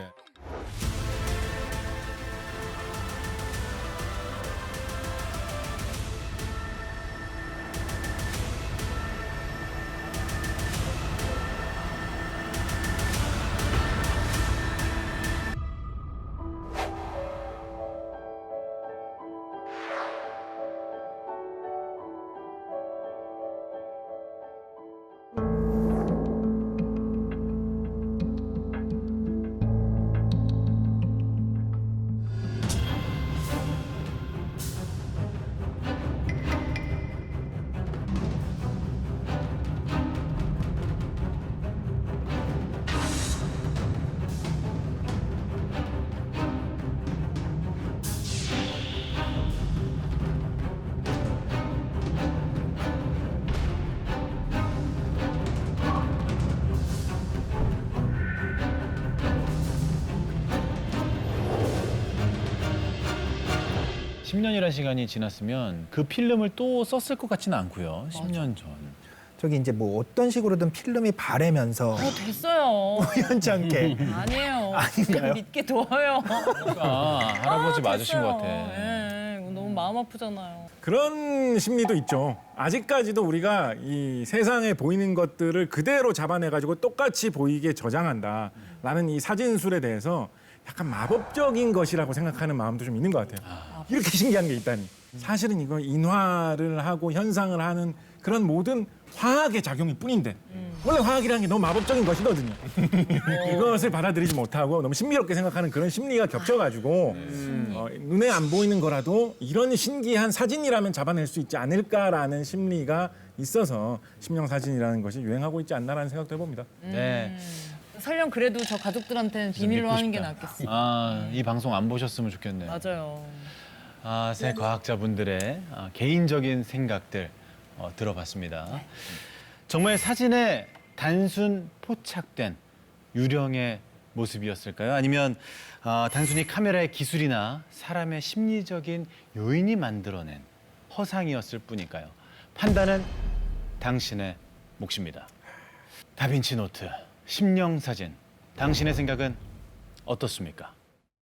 십 년이라는 시간이 지났으면 그 필름을 또 썼을 것 같지는 않고요. 10년 전. 저기 이제 뭐 어떤 식으로든 필름이 바래면서 됐어요. 우연치 않게 아니에요. 아닌가요? 믿게 둬요. 할아버지 맞으신 것 같아. 예, 이거 너무 마음 아프잖아요. 그런 심리도 있죠. 아직까지도 우리가 이 세상에 보이는 것들을 그대로 잡아내가지고 똑같이 보이게 저장한다라는 이 사진술에 대해서 약간 마법적인 것이라고 생각하는 마음도 좀 있는 것 같아요. 이렇게 신기한 게 있다니. 사실은 이거 인화를 하고 현상을 하는 그런 모든 화학의 작용일 뿐인데 원래 화학이라는 게 너무 마법적인 것이거든요. 그것을 받아들이지 못하고 너무 신비롭게 생각하는 그런 심리가 겹쳐가지고 눈에 안 보이는 거라도 이런 신기한 사진이라면 잡아낼 수 있지 않을까라는 심리가 있어서 심령 사진이라는 것이 유행하고 있지 않나라는 생각도 해봅니다. 네. 설령 그래도 저 가족들한테는 비밀로 믿고 하는 게 싶다. 낫겠어. 이 방송 안 보셨으면 좋겠네요. 맞아요. 새 과학자분들의 개인적인 생각들 들어봤습니다. 정말 사진에 단순 포착된 유령의 모습이었을까요? 아니면 단순히 카메라의 기술이나 사람의 심리적인 요인이 만들어낸 허상이었을 뿐일까요? 판단은 당신의 몫입니다. 다빈치 노트, 심령 사진, 당신의 생각은 어떻습니까?